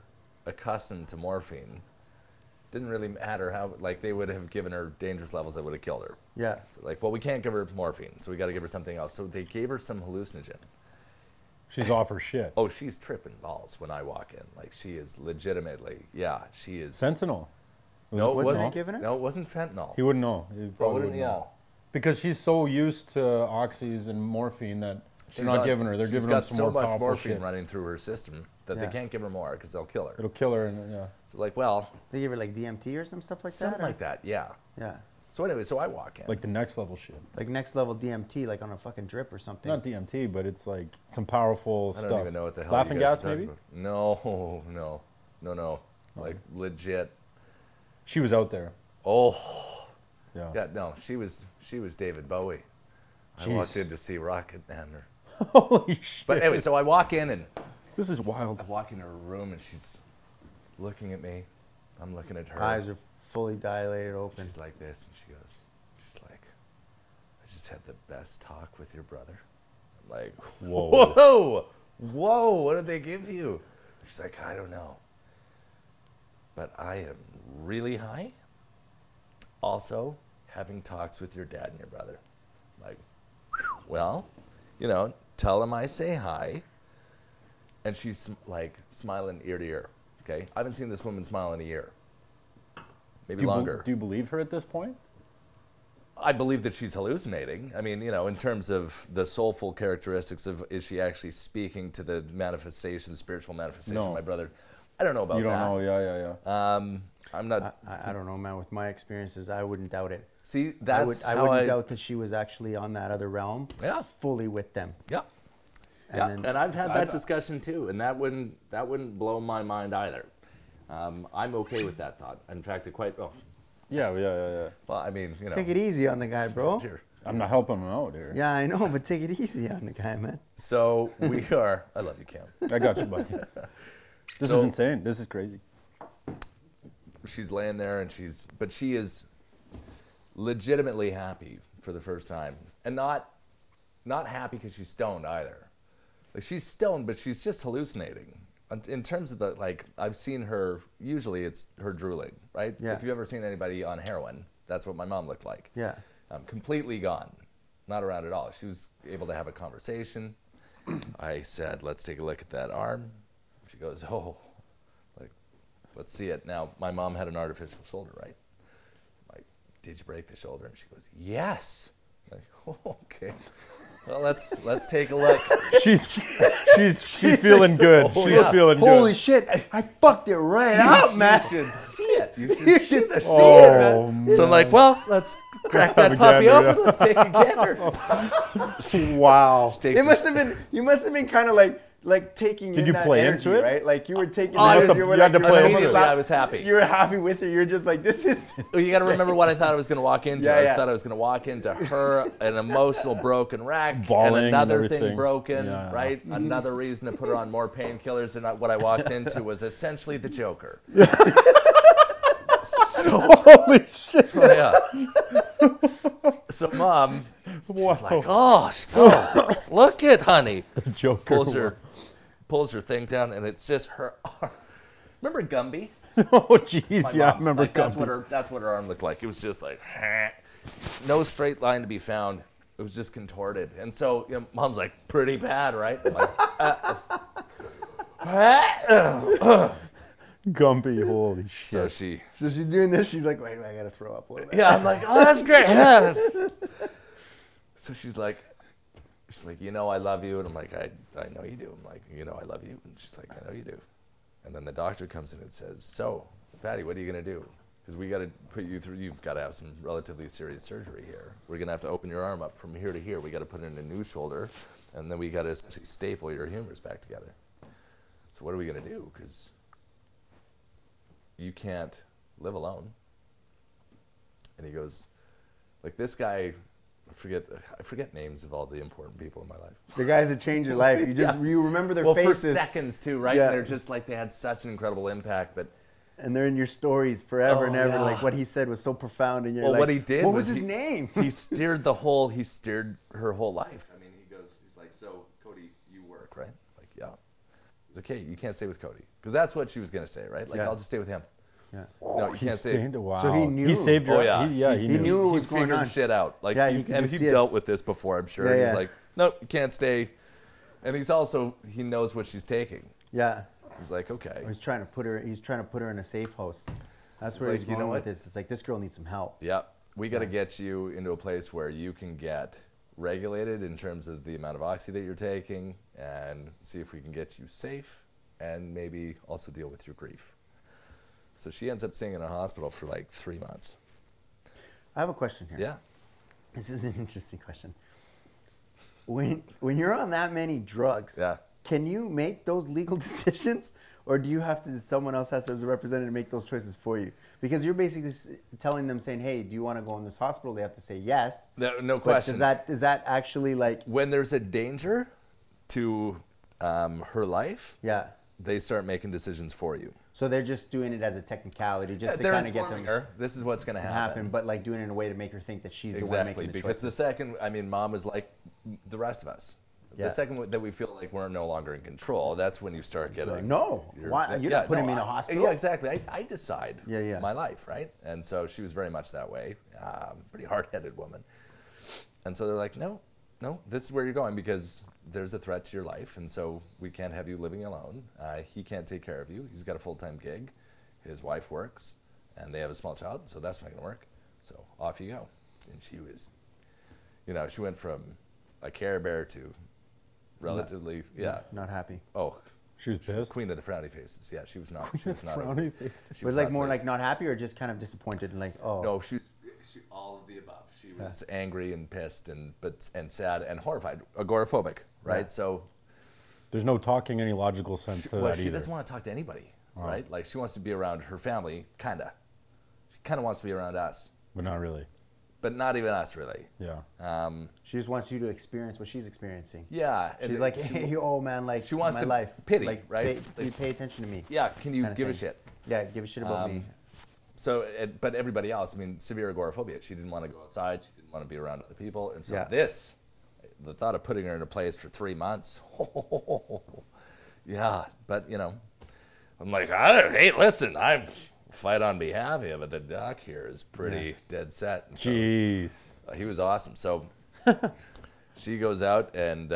accustomed to morphine, Didn't really matter how, like, they would have given her dangerous levels that would have killed her. Yeah. So like, well, we can't give her morphine, so we got to give her something else. So they gave her some hallucinogen. She's off her shit. Oh, she's tripping balls when I walk in. Like, she is legitimately, yeah, she is. Fentanyl. No, it wasn't. Giving her? No, it wasn't fentanyl. He wouldn't know. He probably wouldn't yeah. know. Because she's so used to oxys and morphine that they're not giving her. They're giving her some more powerful shit. She's got so much morphine running through her system that they can't give her more because they'll kill her. It'll kill her, and yeah. So like, well, They give her like DMT or some stuff like that? something like that, yeah. Yeah. So anyway, so I walk in. Like the next level shit. Like next level DMT, like on a fucking drip or something. Not DMT, but it's like some powerful stuff. I don't even know what the hell. Laughing you guys gas, are maybe? talking about. No. Like legit. She was out there. Oh. Yeah. Yeah, no, she was David Bowie. I Jeez. walked in to see Rocket Man. Holy shit. But anyway, so I walk in and This is wild. I walk in her room and she's looking at me. I'm looking at her. Eyes are fully dilated open. She's like this, and she's like, I just had the best talk with your brother. I'm like, whoa, what did they give you? She's like, I don't know. But I am really high. Also, having talks with your dad and your brother. Like, well, tell them I say hi. And she's like smiling ear to ear. Okay, I haven't seen this woman smile in a year. Maybe longer. Do you believe her at this point? I believe that she's hallucinating. I mean, in terms of the soulful characteristics of, is she actually speaking to the manifestation, spiritual manifestation of my brother? I don't know about that. You don't know, yeah. I'm not. I don't know, man. With my experiences, I wouldn't doubt it. See, that's I wouldn't doubt that she was actually on that other realm. Yeah. Fully with them. Yeah. And And I've had that discussion too, and that wouldn't blow my mind either. I'm okay with that thought. In fact, it quite. Oh, Yeah. well, I mean, Take it easy on the guy, bro. I'm not helping him out here. Yeah, I know, but take it easy on the guy, man. So we are. I love you, Cam. I got you, buddy. This is insane. This is crazy. She's laying there, and she is legitimately happy for the first time, and not happy because she's stoned either. Like, she's stoned, but she's just hallucinating. In terms of I've seen her, usually it's her drooling, right? Yeah. If you've ever seen anybody on heroin, that's what my mom looked like. Yeah. Completely gone, not around at all. She was able to have a conversation. I said, let's take a look at that arm. She goes, oh, let's see it. Now, my mom had an artificial shoulder, right? Like, did you break the shoulder? And she goes, yes. I'm like, oh, okay. Well, let's take a look. She's feeling good. She's feeling good. Holy shit! I fucked it right up, man. You should see it. You should You see should the see shit. it, man. So I'm like, well, let's crack that a puppy gander, open. Let's take a gander. Wow. Takes It must have been. You must have been kind of like taking. Did in you that play energy, into it? right? Like you were taking. Oh, that, you were had to you play were into Immediately, like- I was happy. You were happy with it. You're just like, this is. Well, you got to remember what I thought I was going to walk into. Yeah, I yeah. thought I was going to walk into her, an emotional broken wreck, Bawling and and another thing everything. broken, Yeah. right? Another reason to put her on more painkillers. And what I walked into was essentially the Joker. So, Holy shit. oh, yeah. So Mom, she's like, oh, look at honey. Joker. Pulls her thing down, and it's just her arm. Remember Gumby? Oh, jeez. My Yeah, I mom, remember that's Gumby. what her arm looked like. It was just like no straight line to be found. It was just contorted. And so Mom's like, pretty bad, right? I'm like, Gumpy, holy shit. so she, So she's doing this. She's like, wait, I gotta throw up a little bit. yeah, I'm like, oh, that's great. Yeah. So she's like, I love you. And I'm like, I know you do. I'm like, I love you. And she's like, I know you do. And then the doctor comes in and says, so, Patty, what are you going to do? Because we got to put you through, you've got to have some relatively serious surgery here. We're going to have to open your arm up from here to here. We got to put in a new shoulder. And then we got to essentially staple your humerus back together. So what are we going to do? Because you can't live alone. And he goes, like, this guy, I forget names of all the important people in my life. The guys that change your life. You just you remember their faces. For seconds too, right? Yeah. And they're just like, they had such an incredible impact. But And they're in your stories forever and ever. yeah. Like what he said was so profound, and you're well, like, what he did what was was his name? He steered her whole life. I mean, he's like, so Cody, you work, right? Like, yeah. He's like, okay, you can't stay with Cody. Because that's what she was going to say, right? Like, Yeah. I'll just stay with him. Yeah. No, you can't say. Wow. So he knew. He saved your. Oh, yeah. He He knew. knew what He was going figured on. shit out. Like, Yeah, and he dealt with this before, I'm sure. Yeah, He's yeah. like, no, you can't stay. And he knows what she's taking. Yeah. He's like, okay. He's trying to put her in a safe house. That's He's where like, he's you going know with what? this. It's like, this girl needs some help. Yeah, we got to get you into a place where you can get regulated in terms of the amount of oxy that you're taking, and see if we can get you safe, and maybe also deal with your grief. So she ends up staying in a hospital for like 3 months. I have a question here. Yeah. This is an interesting question. When you're on that many drugs, Yeah. can you make those legal decisions, or do you have to? Someone else has to, as a representative, make those choices for you? Because you're basically telling them, saying, "Hey, do you want to go in this hospital?" They have to say yes. No But question. is that actually like? When there's a danger to her life, Yeah. they start making decisions for you. So they're just doing it as a technicality, just to They're kind of get informing them her, this is what's going to to happen. happen, but like doing it in a way to make her think that she's the one Exactly, making the because the choices. second, I mean, mom is like the rest of us. Yeah. The second that we feel like we're no longer in control, that's when you start getting. No, why? You're not putting me in a hospital. Yeah, exactly. I decide Yeah. my life, right? And so she was very much that way. Pretty hard-headed woman. And so they're like, no, this is where you're going because there's a threat to your life, and so we can't have you living alone. He can't take care of you. He's got a full-time gig. His wife works, and they have a small child, so that's not going to work. So off you go. And she was, she went from a Care Bear to relatively, Not happy. Oh, She was pissed. queen of the frowny faces. Yeah, she was not. She was not. Frowny face. She Was it like not more pleased. like not happy, or just kind of disappointed and like, oh. No, she all of the above. She was angry and pissed and sad and horrified, agoraphobic, right? Yeah. So There's no talking any logical sense to that she either. doesn't want to talk to anybody, right? Like she wants to be around her family, kinda. She kind of wants to be around us, But not really. but not even us really. Yeah. She just wants you to experience what she's experiencing. Yeah, and She's like, hey, oh man, like, she wants my to life. pity, like, right? Pay attention to me. yeah. Can you kinda give a thing. shit? Yeah, give a shit about me. So, but everybody else, I mean, severe agoraphobia. She didn't want to go outside. She didn't want to be around other people. And so Yeah. the thought of putting her in a place for 3 months, yeah. But, I'm like, hey, listen, I fight on behalf of you, but the doc here is pretty dead set. And so, Jeez. he was awesome. So she goes out and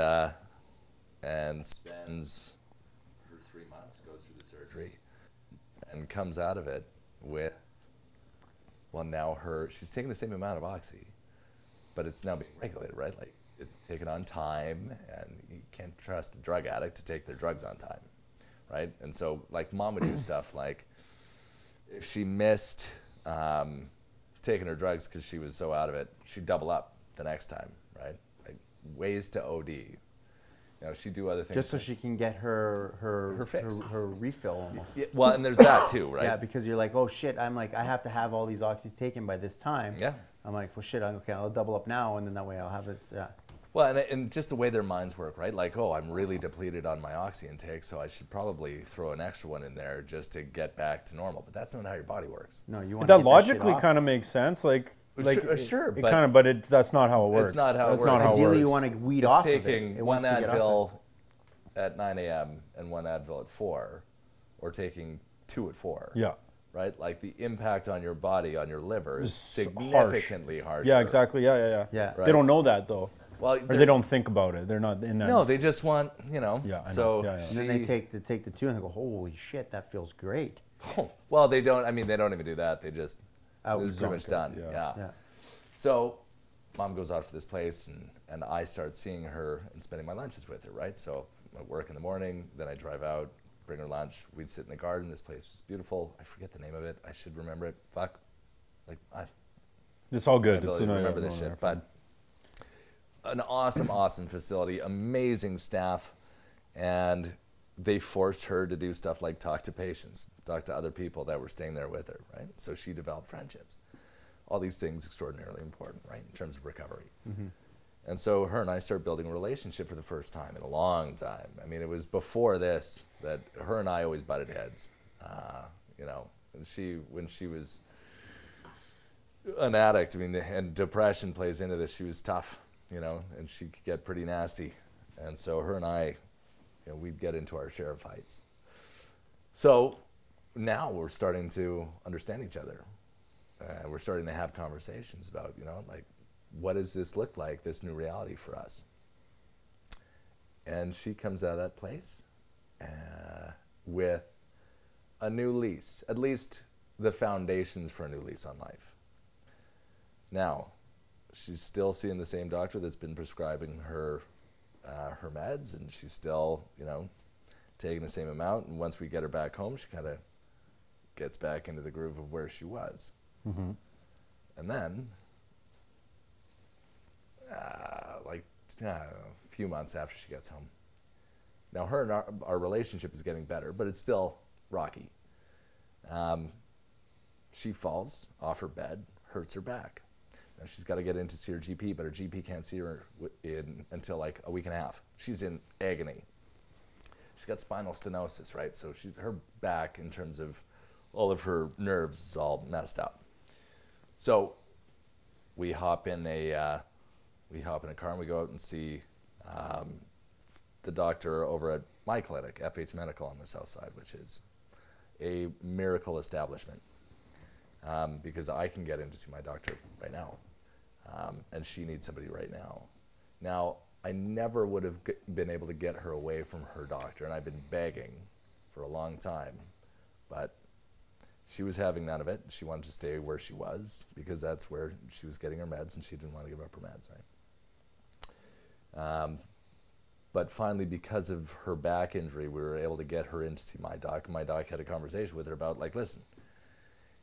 spends her 3 months, goes through the surgery, and comes out of it with, now she's taking the same amount of oxy, but it's now being regulated, right? Like it's taken on time, and you can't trust a drug addict to take their drugs on time, right? And so like mom would do stuff like if she missed taking her drugs because she was so out of it, she'd double up the next time, right? Like ways to OD. She'd do other things. Just so she can get her fix. her refill almost. Yeah, well, and there's that too, right? Yeah, because you're like, oh shit, I'm like, I have to have all these oxys taken by this time. Yeah. I'm like, well shit, okay, I'll double up now, and then that way I'll have this. Yeah. Well, and just the way their minds work, right? Like, oh, I'm really depleted on my oxy intake, so I should probably throw an extra one in there just to get back to normal. But that's not how your body works. No, you want That logically kind of makes sense. Like Sure, it but kind of, but that's not how it works. It's not how it That's works. not how it Ideally, works. you want to weed It's off of it. taking It one wants to get off Advil at 9 a.m. and one Advil at 4, or taking 2 at 4. Yeah. Right? Like the impact on your body, on your liver, is It's harsh. significantly harsher. Yeah, exactly. Yeah. Yeah. They don't know that though. Well, Or they don't think about it. They're not in that. No, they just want, Yeah, I know. So Yeah, yeah. And then they take the 2 and they go, holy shit, that feels great. Well, they don't. I mean, they don't even do that. They just Oh, it's pretty much done. Yeah. Yeah. So, mom goes off to this place, and I start seeing her and spending my lunches with her. Right. So I work in the morning, then I drive out, bring her lunch. We'd sit in the garden. This place was beautiful. I forget the name of it. I should remember it. Fuck. Like It's all good. I It's remember this shit, but an awesome facility, amazing staff, and they forced her to do stuff like talk to patients, talk to other people that were staying there with her, right? So she developed friendships. All these things extraordinarily important, right, in terms of recovery. Mm-hmm. And so her and I started building a relationship for the first time in a long time. I mean, it was before this that her and I always butted heads, and when she was an addict, I mean, and depression plays into this. She was tough, and she could get pretty nasty. And so her and I, we'd get into our share of fights. So now we're starting to understand each other. We're starting to have conversations about, like, what does this look like, this new reality for us? And she comes out of that place with a new lease, at least the foundations for a new lease on life. Now, she's still seeing the same doctor that's been prescribing her her meds, and she's still, taking the same amount. And once we get her back home, she kind of gets back into the groove of where she was. Mm-hmm. And then, a few months after she gets home, now her and our relationship is getting better, but it's still rocky. She falls off her bed, hurts her back. Now she's got to get in to see her GP, but her GP can't see her until like a week and a half. She's in agony. She's got spinal stenosis, right? So her back, in terms of all of her nerves, is all messed up. So we hop in a car and we go out and see the doctor over at my clinic, FH Medical on the south side, which is a miracle establishment, because I can get in to see my doctor right now, and she needs somebody right now. Now, I never would have been able to get her away from her doctor, and I've been begging for a long time, but she was having none of it. She wanted to stay where she was because that's where she was getting her meds, and she didn't want to give up her meds, right? But finally, because of her back injury, we were able to get her in to see my doc. My doc had a conversation with her about, like, listen,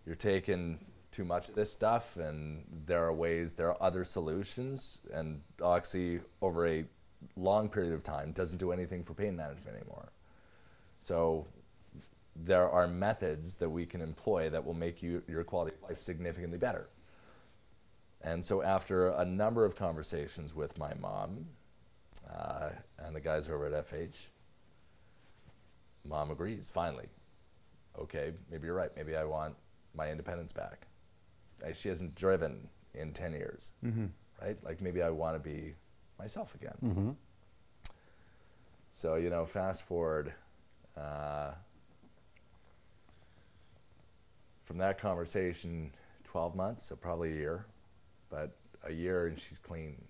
you're taking too much of this stuff, and there are other solutions, and Oxy, over a long period of time, doesn't do anything for pain management anymore. So there are methods that we can employ that will make your quality of life significantly better. And so after a number of conversations with my mom and the guys over at FH, Mom agrees, finally. Okay, maybe you're right. Maybe I want my independence back. She hasn't driven in 10 years, mm-hmm. right? Like, maybe I want to be myself again. Mm-hmm. So, fast forward from that conversation, 12 months, so probably a year, but a year and she's clean.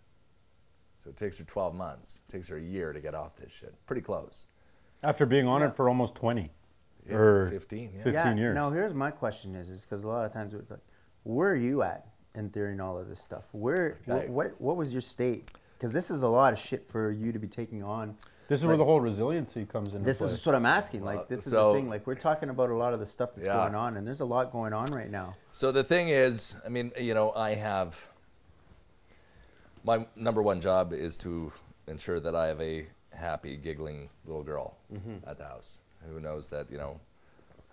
So it takes her 12 months. It takes her a year to get off this shit. Pretty close. After being on it for almost 20. Yeah, or 15. Yeah. 15 years. Now, here's my question is because a lot of times it's like, where are you at in during all of this stuff? What was your state? Because this is a lot of shit for you to be taking on. This is where the whole resiliency comes into play. This is what I'm asking. Like, this is the thing. Like, we're talking about a lot of the stuff that's going on, and there's a lot going on right now. So the thing is, I mean, I have, my number one job is to ensure that I have a happy, giggling little girl mm-hmm. at the house who knows that,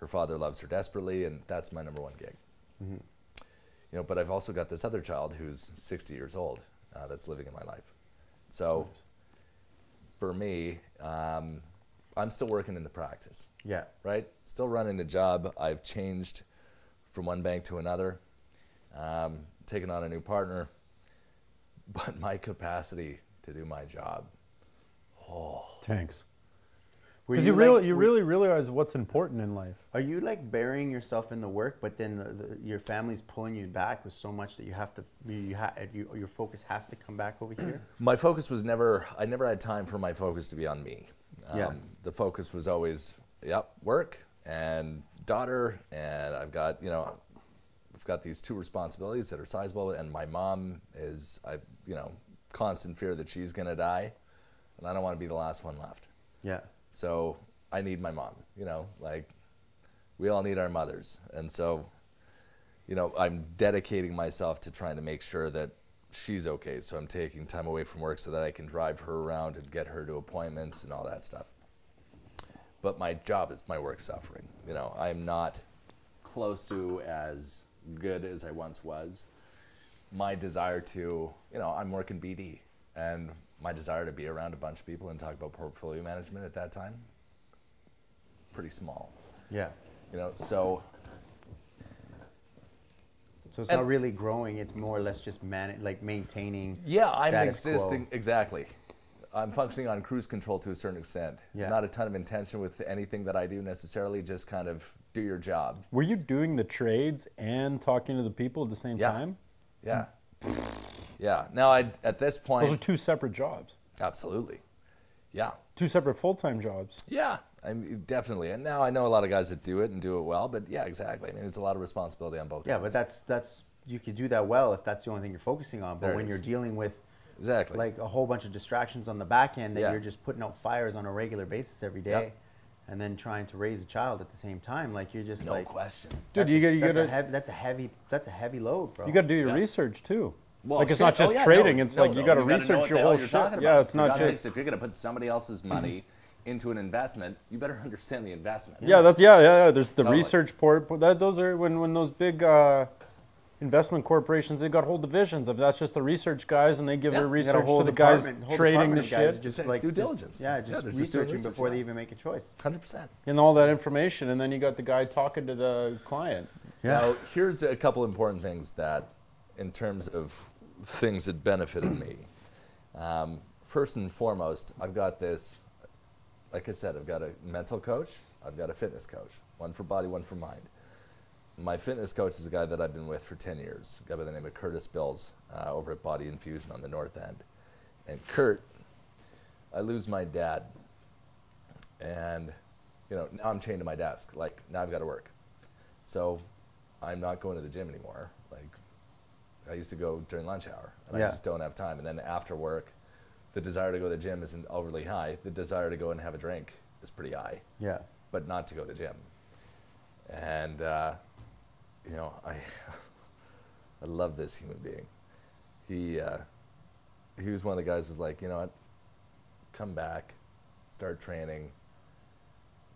her father loves her desperately, and that's my number one gig. Mm-hmm. But I've also got this other child who's 60 years old that's living in my life. So for me, I'm still working in the practice. Yeah. Right? Still running the job. I've changed from one bank to another, taken on a new partner, but my capacity to do my job, tanks. Because you really realize what's important in life. Are you like burying yourself in the work, but then your family's pulling you back with so much that you have to, your focus has to come back over here? My focus was I never had time for my focus to be on me. The focus was always, work and daughter, and I've got these two responsibilities that are sizable, and my mom is, constant fear that she's gonna die, and I don't want to be the last one left. Yeah. So I need my mom, like we all need our mothers. And so, I'm dedicating myself to trying to make sure that she's okay. So I'm taking time away from work so that I can drive her around and get her to appointments and all that stuff. But my job is my work suffering. I'm not close to as good as I once was. My desire to, I'm working BD, and my desire to be around a bunch of people and talk about portfolio management at that time, pretty small. Yeah. So it's not really growing. It's more or less just maintaining. Yeah, I'm existing. Exactly. I'm functioning on cruise control to a certain extent. Yeah. Not a ton of intention with anything that I do necessarily, just kind of do your job. Were you doing the trades and talking to the people at the same time? Yeah. Yeah. Now, at this point... Those are two separate jobs. Absolutely. Yeah. Two separate full-time jobs. Yeah, I mean, definitely. And now I know a lot of guys that do it and do it well, but yeah, exactly. I mean, it's a lot of responsibility on both ends. But that's you could do that well if that's the only thing you're focusing on. But when you're dealing with like a whole bunch of distractions on the back end that you're just putting out fires on a regular basis every day, and then trying to raise a child at the same time, like you're just no question, dude. That's a heavy load, bro. You got to do your research too. Well, like it's not just trading. It's like you got to research your whole shit. Yeah, it's not just if you're going to put somebody else's money into an investment, you better understand the investment. Yeah, There's the research part. Those are when those big investment corporations, they've got whole divisions of that's just the research guys, and they give their research to the guys trading the shit. Just like due diligence. Just researching before they even make a choice. 100%. And all that information, and then you got the guy talking to the client. Yeah. Now, here's a couple important things that, in terms of things that benefited me. First and foremost, I've got this, like I said, I've got a mental coach, I've got a fitness coach, one for body, one for mind. My fitness coach is a guy that I've been with for 10 years, a guy by the name of Curtis Bills, over at Body Infusion on the North End. And Kurt, I lose my dad, and now I'm chained to my desk. Like, now I've got to work. So I'm not going to the gym anymore. Like, I used to go during lunch hour, and I just don't have time. And then after work, the desire to go to the gym isn't overly high. The desire to go and have a drink is pretty high. Yeah. But not to go to the gym. And, I love this human being. He was one of the guys who was like, you know what, come back, start training.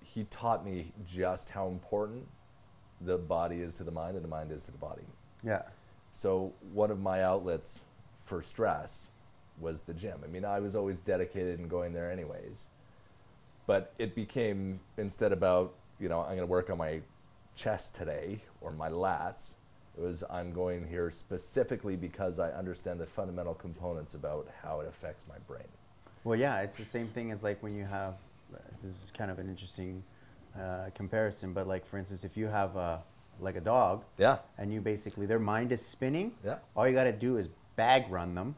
He taught me just how important the body is to the mind and the mind is to the body. Yeah. So one of my outlets for stress was the gym. I mean, I was always dedicated and going there anyways. But it became, instead about, I'm going to work on my chest today or my lats, it was I'm going here specifically because I understand the fundamental components about how it affects my brain. Well, yeah, it's the same thing as like when you have, this is kind of an interesting comparison, but like for instance, if you have like a dog, and you basically, their mind is spinning, all you got to do is bag run them,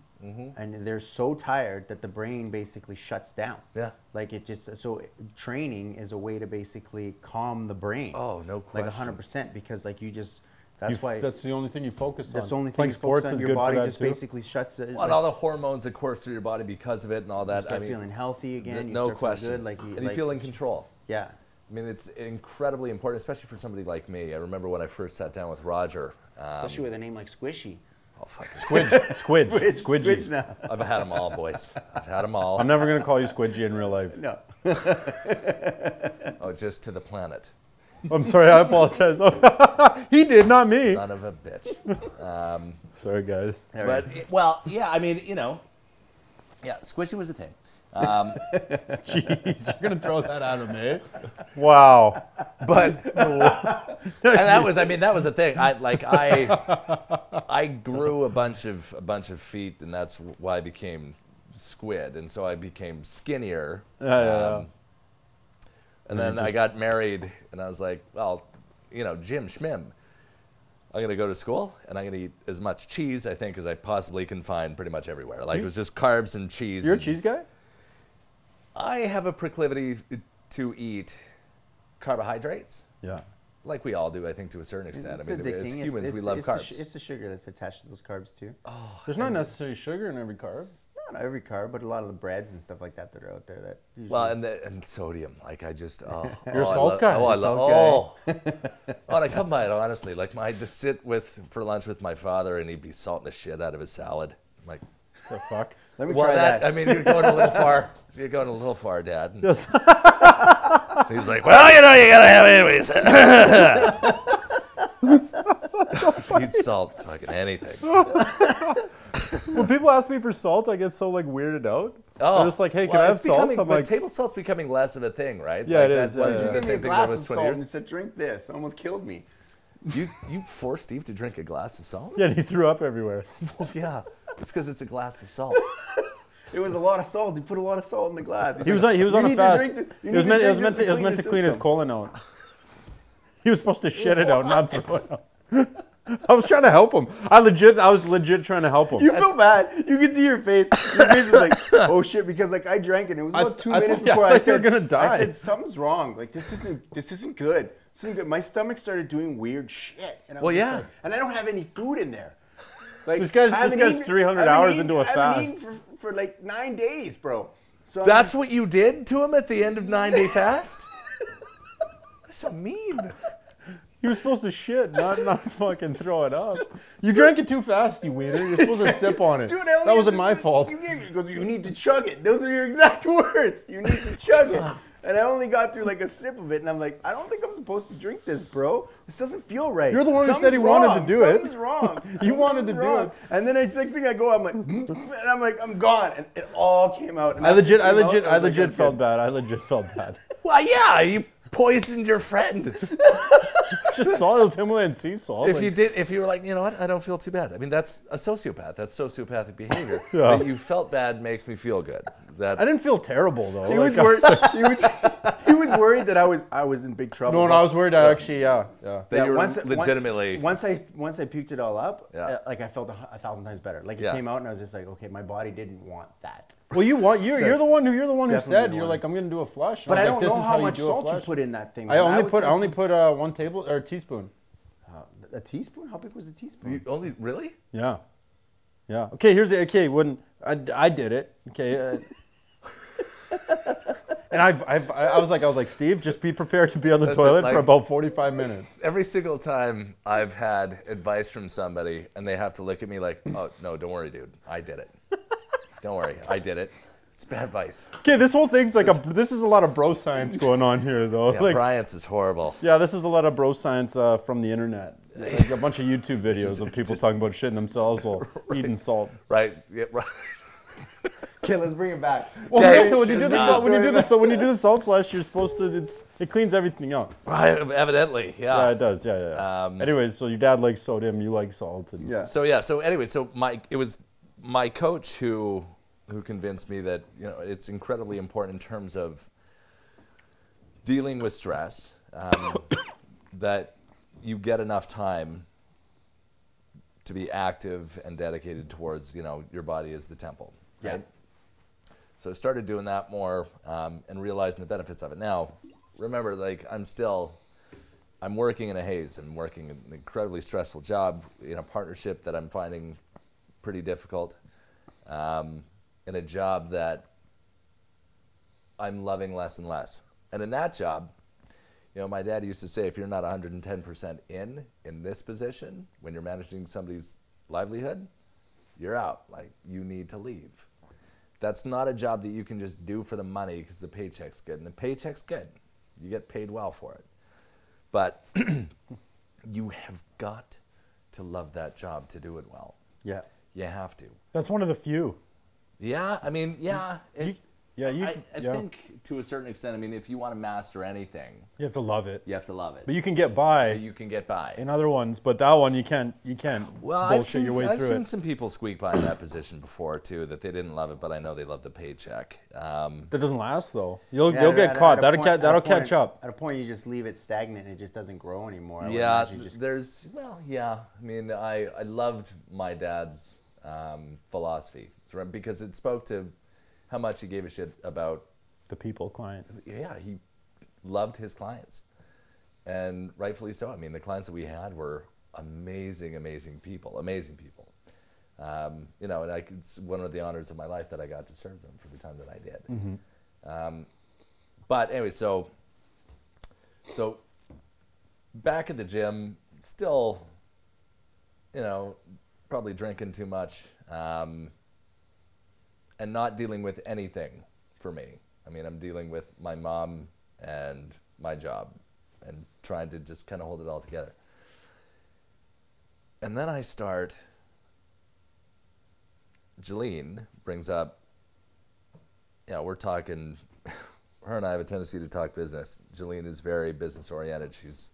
and they're so tired that the brain basically shuts down. Yeah. Like it just, so training is a way to basically calm the brain. Oh, no question. Like 100%, because like you just, that's why. That's the only thing you focus on. That's the only thing Playing you focus sports on. is Your good body for that just too. basically shuts it. Well, and all the hormones that course through your body because of it and all that. You start feeling healthy again. You No start question. feeling good, and you feel in control. Yeah. I mean, it's incredibly important, especially for somebody like me. I remember when I first sat down with Roger. Especially with a name like Squishy. Oh, fucking Squidgy. Now. I've had them all, boys. I've had them all. I'm never going to call you Squidgy in real life. No. Oh, just to the planet. I'm sorry, I apologize. He did, not me. Son of a bitch. Sorry, guys. But, well, yeah, I mean, yeah, Squishy was a thing. Jeez, you're going to throw that out of me? Wow. But, and that was a thing. I grew a bunch of feet, and that's why I became Squid, and so I became skinnier. And then I got married, and I was like, well, Jim Schmim, I'm going to go to school, and I'm going to eat as much cheese, I think, as I possibly can find pretty much everywhere. Like, it was just carbs and cheese. You're a cheese guy? I have a proclivity to eat carbohydrates. Yeah. Like we all do, I think, to a certain extent. It's I mean, addicting. as humans, we love carbs. It's the sugar that's attached to those carbs, too. Oh, there's not necessarily sugar in every carb. Not every carb, but a lot of the breads and stuff like that that are out there. That usually... Well, and sodium. Like, I just, You're a salt guy. And I come by it, honestly. Like, I'd just sit for lunch with my father, and he'd be salting the shit out of his salad. I'm like, the fuck? Let me try that. I mean, you're going a little far. You're going a little far, Dad. Yes. He's like, well, you gotta have it anyways. He'd salt fucking anything. When people ask me for salt, I get so like weirded out. Oh, they're just like, hey, can I have salt? I'm like, table salt's becoming less of a thing, right? Yeah, it is. You gave me a glass of salt and said, drink this. It almost killed me. You forced Steve to drink a glass of salt? Yeah, and he threw up everywhere. Well, yeah, it's because it's a glass of salt. It was a lot of salt. He put a lot of salt in the glass. He was on a fast. It was meant to clean his colon out. He was supposed to shit it out, not throw it out. I was trying to help him. I was legit trying to help him. You feel bad. You can see your face. Your face was like, oh shit, because like I drank it. It was about 2 minutes before I said, you were gonna die. I said something's wrong. Like this isn't good. This isn't good. My stomach started doing weird shit. And I was just like, and I don't have any food in there. Like this guy's 300 hours into a fast. I haven't eaten for like 9 days, bro. So that's what you did to him at the end of 9-day fast? That's so mean. He was supposed to shit, not fucking throw it up. You drank it too fast, you wiener. You're supposed to sip on it. Dude, that wasn't my fault. He goes, you need to chug it. Those are your exact words. You need to chug it. And I only got through like a sip of it, and I'm like, I don't think I'm supposed to drink this, bro. This doesn't feel right. You're the one who said he wanted to do it. Something's wrong. You wanted to do it. And then the next thing I go, I'm like, and I'm like, I'm gone. And it all came out. And I legit felt bad. I legit felt bad. Well, yeah, you poisoned your friend. Just salt. It was Himalayan sea salt. If you were like, you know what, I don't feel too bad. I mean, that's a sociopath. That's sociopathic behavior. Yeah. That you felt bad makes me feel good. I didn't feel terrible though. He was worried. He was worried that I was in big trouble. No, I was worried. That you were legitimately. Once I puked it all up, like I felt 1,000 times better. Like it came out, and I was just like, okay, my body didn't want that. Well, you're the one who said you're like, I'm gonna do a flush. But I don't know how much salt you put in that thing. I only put 1 teaspoon. A teaspoon? How big was a teaspoon? Really? Yeah. Okay, when I did it. Okay. And I was like, Steve, just be prepared to be on the toilet for about 45 minutes. Every single time I've had advice from somebody and they have to look at me like, oh, no, don't worry, dude. I did it. Don't worry. I did it. It's bad advice. Okay, this whole thing's like this is a lot of bro science going on here, though. Yeah, Bryant's is horrible. Yeah, this is a lot of bro science from the internet. Like a bunch of YouTube videos of people talking about shitting themselves while eating salt. Right. Yeah, right. Okay, let's bring it back. Well, when you do the salt flush, you're supposed to. It cleans everything out. Right. Evidently, yeah. Yeah, it does. Yeah. Anyways, so your dad likes sodium, you like salt. And So it was my coach who convinced me that it's incredibly important in terms of dealing with stress, that you get enough time to be active and dedicated towards your body as the temple. Right? Yeah. So I started doing that more and realizing the benefits of it. Now, remember, like I'm working in a haze. I'm working an incredibly stressful job in a partnership that I'm finding pretty difficult, in a job that I'm loving less and less. And in that job, my dad used to say, if you're not 110% in this position, when you're managing somebody's livelihood, you're out. Like, you need to leave. That's not a job that you can just do for the money because the paycheck's good. And the paycheck's good. You get paid well for it. But you have got to love that job to do it well. Yeah. You have to. That's one of the few. Yeah, I mean, yeah. I yeah. think to a certain extent, I mean, if you want to master anything, You have to love it. you have to love it. But you can get by You can get by. in other ones, but that one you can't Well, bullshit your way I've through seen it. some people squeak by in that position before too, that they didn't love it, but I know they love the paycheck. That doesn't last though. You'll Yeah, get caught. That'll catch up. At a point, you just leave it stagnant and it just doesn't grow anymore. I mean, I loved my dad's philosophy because it spoke to how much he gave a shit about The people, client. Yeah, he loved his clients, and rightfully so. I mean, the clients that we had were amazing people. And it's one of the honors of my life that I got to serve them for the time that I did. Mm-hmm. But anyway, so back at the gym, still, probably drinking too much, and not dealing with anything for me. I mean, I'm dealing with my mom and my job and trying to just kind of hold it all together. And then Jolene brings up, we're talking, her and I have a tendency to talk business. Jolene is very business oriented. She's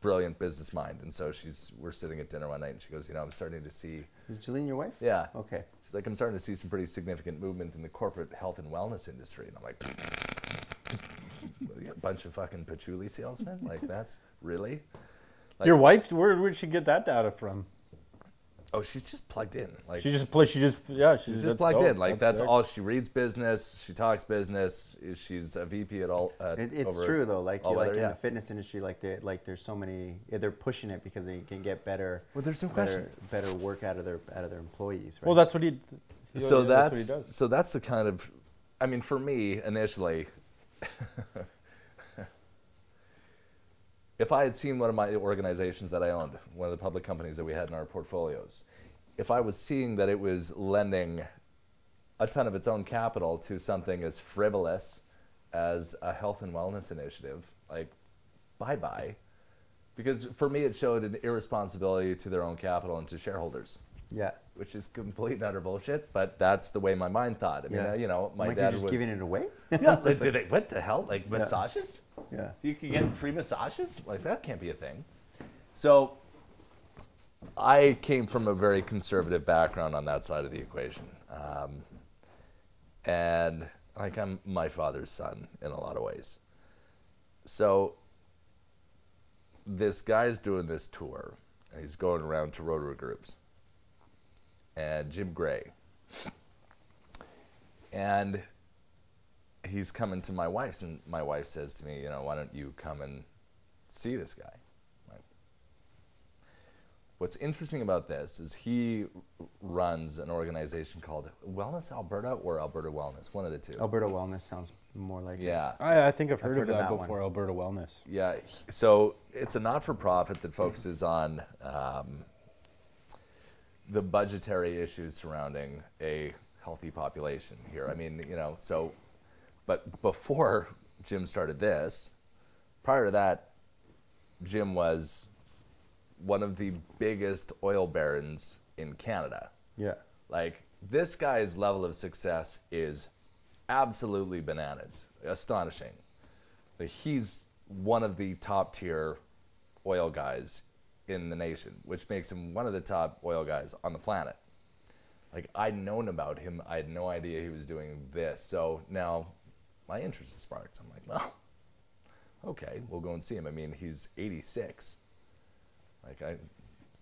brilliant business mind. And so we're sitting at dinner one night and she goes, I'm starting to see. Is Jolene your wife? Yeah. Okay. She's like, I'm starting to see some pretty significant movement in the corporate health and wellness industry. And I'm like, a bunch of fucking patchouli salesmen? Like, that's really? Like, Your wife, where did she get that data from? Oh, she's just plugged in. Like, She's just plugged in. Like, that's sick. all. She reads business. She talks business. She's a VP at all. It's true though. Like, in the fitness industry, there's so many. They're pushing it because they can get better. Well, there's no question. Better work out of their employees. Right? Well, that's what he. So that's what he does. So that's the kind of. I mean, for me initially. If I had seen one of my organizations that I owned, one of the public companies that we had in our portfolios, if I was seeing that it was lending a ton of its own capital to something as frivolous as a health and wellness initiative, like, bye-bye. Because for me, it showed an irresponsibility to their own capital and to shareholders. Yeah. Which is complete and utter bullshit, but that's the way my mind thought. I mean, my dad was... giving it away? Yeah, what the hell? Like, massages? Yeah. You can get free massages? Like, that can't be a thing. So I came from a very conservative background on that side of the equation. And like, I'm my father's son in a lot of ways. So this guy's doing this tour, and he's going around to Rotary groups. And Jim Gray. And he's coming to my wife's, and my wife says to me, why don't you come and see this guy? Like, what's interesting about this is he runs an organization called Wellness Alberta or Alberta Wellness, one of the two. Alberta Wellness sounds more like Yeah. I think I've heard of that before, one. Alberta Wellness. Yeah, so it's a not-for-profit that focuses on the budgetary issues surrounding a healthy population here. I mean, but before Jim started this, prior to that, Jim was one of the biggest oil barons in Canada. Yeah. Like, this guy's level of success is absolutely bananas, astonishing. Like, he's one of the top tier oil guys in the nation, which makes him one of the top oil guys on the planet. Like, I'd known about him. I had no idea he was doing this. So now my interest is sparked. I'm like, well, okay, we'll go and see him. I mean, he's 86. Like, I'm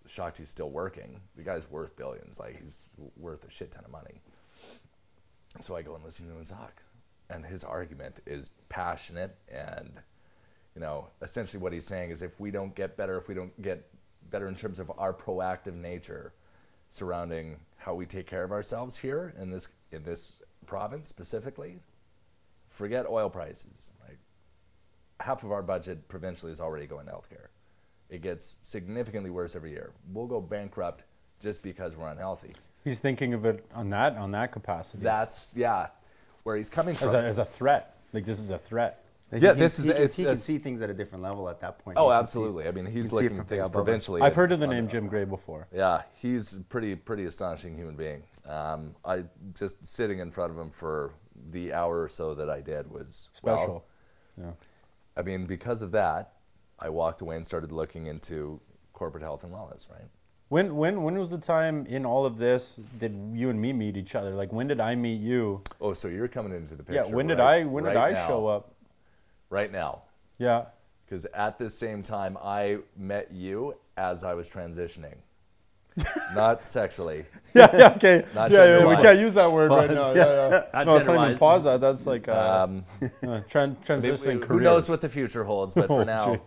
shocked he's still working. The guy's worth billions. Like, he's worth a shit ton of money. So I go and listen to him talk. And his argument is passionate, and essentially what he's saying is, if we don't get better in terms of our proactive nature surrounding how we take care of ourselves here in this province specifically, forget oil prices. Like, half of our budget provincially is already going to healthcare. It gets significantly worse every year. We'll go bankrupt just because we're unhealthy. He's thinking of it on that capacity. That's where he's coming from. As a threat. Like, this is a threat. He can see things at a different level at that point. Oh, absolutely. I mean, he's looking at things provincially. I've heard of the name Jim Gray before. Yeah, he's a pretty astonishing human being. I just sitting in front of him for the hour or so that I did was special. Yeah. I mean, because of that, I walked away and started looking into corporate health and wellness. Right. When was the time in all of this did you and me meet each other? Like, when did I meet you? Oh, so you're coming into the picture. Yeah. When did I show up? Right now. Yeah. Because at this same time, I met you as I was transitioning. Not sexually. Yeah, okay. Not we can't use that word right now. Not no, it's not even pause that. That's like transitioning careers. Who knows what the future holds, but for now,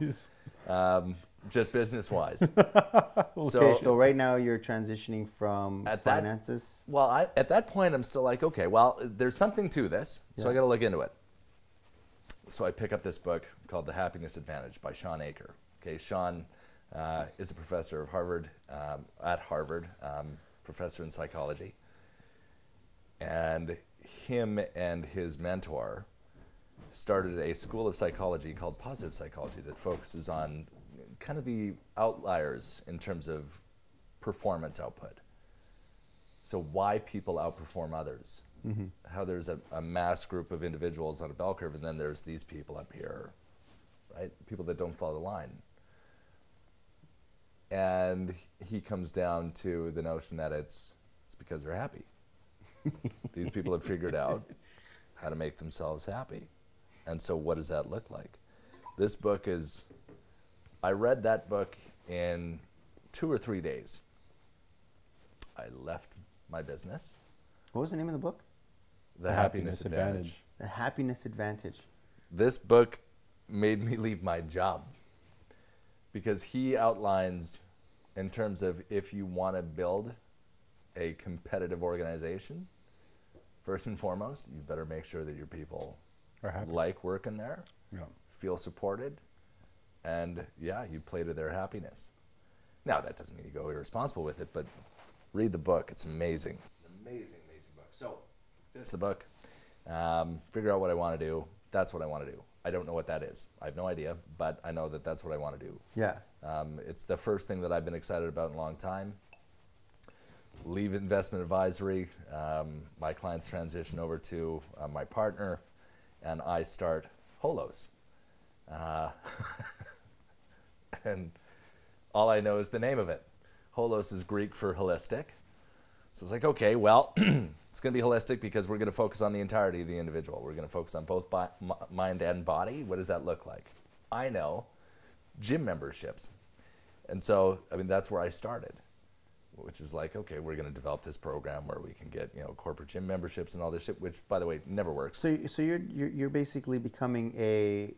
just business-wise. Okay, so right now you're transitioning from finances? At that point, I'm still like, okay, well, there's something to this, so I got to look into it. So I pick up this book called The Happiness Advantage by Sean Aker. Okay, Sean is a professor of Harvard, professor in psychology. And him and his mentor started a school of psychology called positive psychology that focuses on kind of the outliers in terms of performance output. So why people outperform others. Mm-hmm. How there's a mass group of individuals on a bell curve, and then there's these people up here, right? People that don't follow the line. And he comes down to the notion that it's because they're happy. These people have figured out how to make themselves happy. And so what does that look like? This book is, I read that book in 2 or 3 days. I left my business. What was the name of the book? The Happiness Advantage. The Happiness Advantage. This book made me leave my job because he outlines, in terms of if you want to build a competitive organization, first and foremost, you better make sure that your people Are happy. like working there, Yeah. feel supported, and yeah, you play to their happiness. Now, that doesn't mean you go irresponsible with it, but read the book. It's amazing. It's an amazing, amazing book. So, finish the book, figure out what I want to do. That's what I want to do. I don't know what that is. I have no idea, but I know that that's what I want to do. Yeah. It's the first thing that I've been excited about in a long time. Leave investment advisory. My clients transition over to my partner, and I start Holos. And all I know is the name of it. Holos is Greek for holistic. So it's like, okay, well, it's going to be holistic because we're going to focus on the entirety of the individual. We're going to focus on both mind and body. What does that look like? I know gym memberships. And so, I mean, that's where I started, which was like, okay, we're going to develop this program where we can get, corporate gym memberships and all this shit, which, by the way, never works. So you're basically becoming a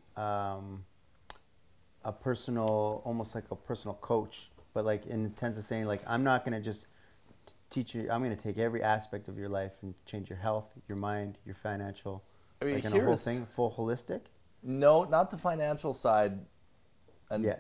personal, almost like a personal coach, but like in the sense of saying, like, I'm not going to just teach you, I'm going to take every aspect of your life and change your health, your mind, your financial, I mean, like in a whole thing, full holistic? No, not the financial side. And Yeah.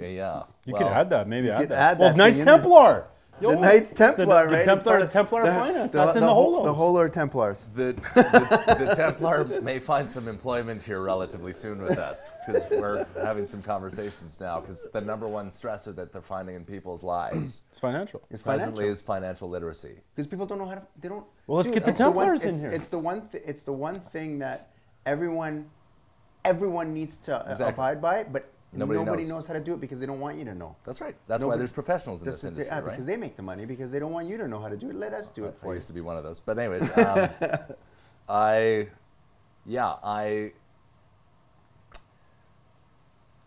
Yeah. You could add that, maybe add could that. add Well, that Knights thing in Templar. The Knights Templar, right? The Templar Finance. That's in the Holos. The Holos Templars. The Templar may find some employment here relatively soon with us because we're having some conversations now because the number one stressor that they're finding in people's lives It's financial. presently is financial literacy. Because people don't know how to. They don't. Well, let's get the it's the one- Templars in it's- here. It's the one. It's the one thing that everyone needs to Exactly. abide by, but Nobody nobody knows. knows how to do it because they don't want you to know. That's right. That's why Nobody- there's professionals in this That's industry, right? because they make the money because they don't want you to know how to do it. Let us do it I for you. used to be one of those. But anyways,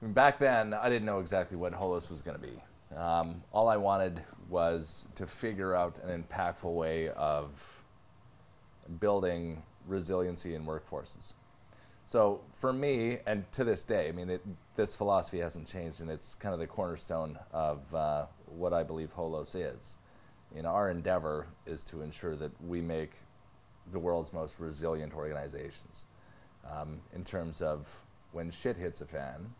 back then, I didn't know exactly what Holos was going to be. All I wanted was to figure out an impactful way of building resiliency in workforces. So for me, and to this day, I mean, this philosophy hasn't changed, and it's kind of the cornerstone of what I believe Holos is. Our endeavor is to ensure that we make the world's most resilient organizations in terms of when shit hits a fan,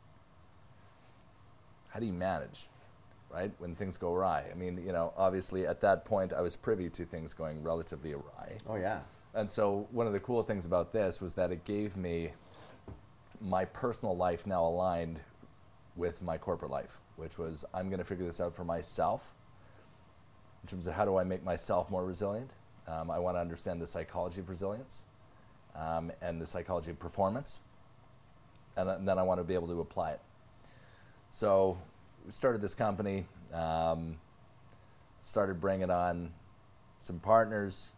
how do you manage, right? When things go awry. I mean, obviously at that point I was privy to things going relatively awry. Oh yeah. And so one of the cool things about this was that it gave me my personal life now aligned with my corporate life, which was I'm going to figure this out for myself in terms of how do I make myself more resilient. I want to understand the psychology of resilience and the psychology of performance, and then I want to be able to apply it. So we started this company, started bringing on some partners,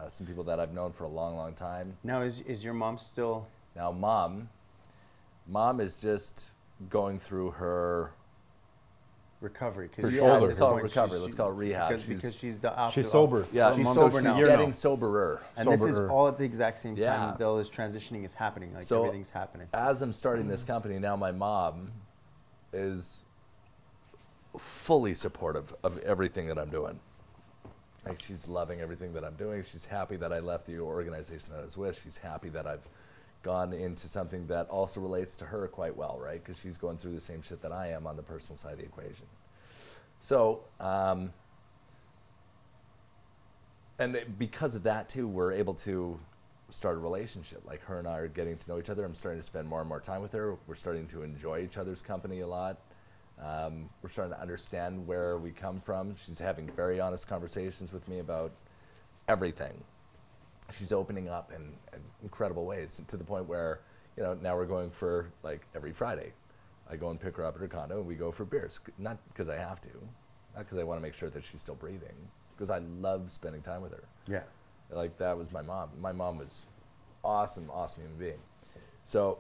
some people that I've known for a long, long time. Now is your mom still? Now mom is just going through her Recovery. Her yeah, shoulder. let's call it recovery. Let's call it rehab. Because she's She's sober. Yeah, She's so sober she's now. getting soberer. And this is Soberer. all at the exact same time Yeah. that all this transitioning is happening. Like So everything's happening. as I'm starting this company, now my mom is fully supportive of everything that I'm doing. Like she's loving everything that I'm doing. She's happy that I left the organization that I was with. She's happy that I've gone into something that also relates to her quite well, right? Because she's going through the same shit that I am on the personal side of the equation. So, and because of that too, we're able to start a relationship. Like her and I are getting to know each other. I'm starting to spend more and more time with her. We're starting to enjoy each other's company a lot. We're starting to understand where we come from. She's having very honest conversations with me about everything. She's opening up in incredible ways, to the point where, now we're going for like every Friday. I go and pick her up at her condo and we go for beers. Not because I have to, not because I want to make sure that she's still breathing, because I love spending time with her. Yeah. Like that was my mom. My mom was awesome, awesome human being. So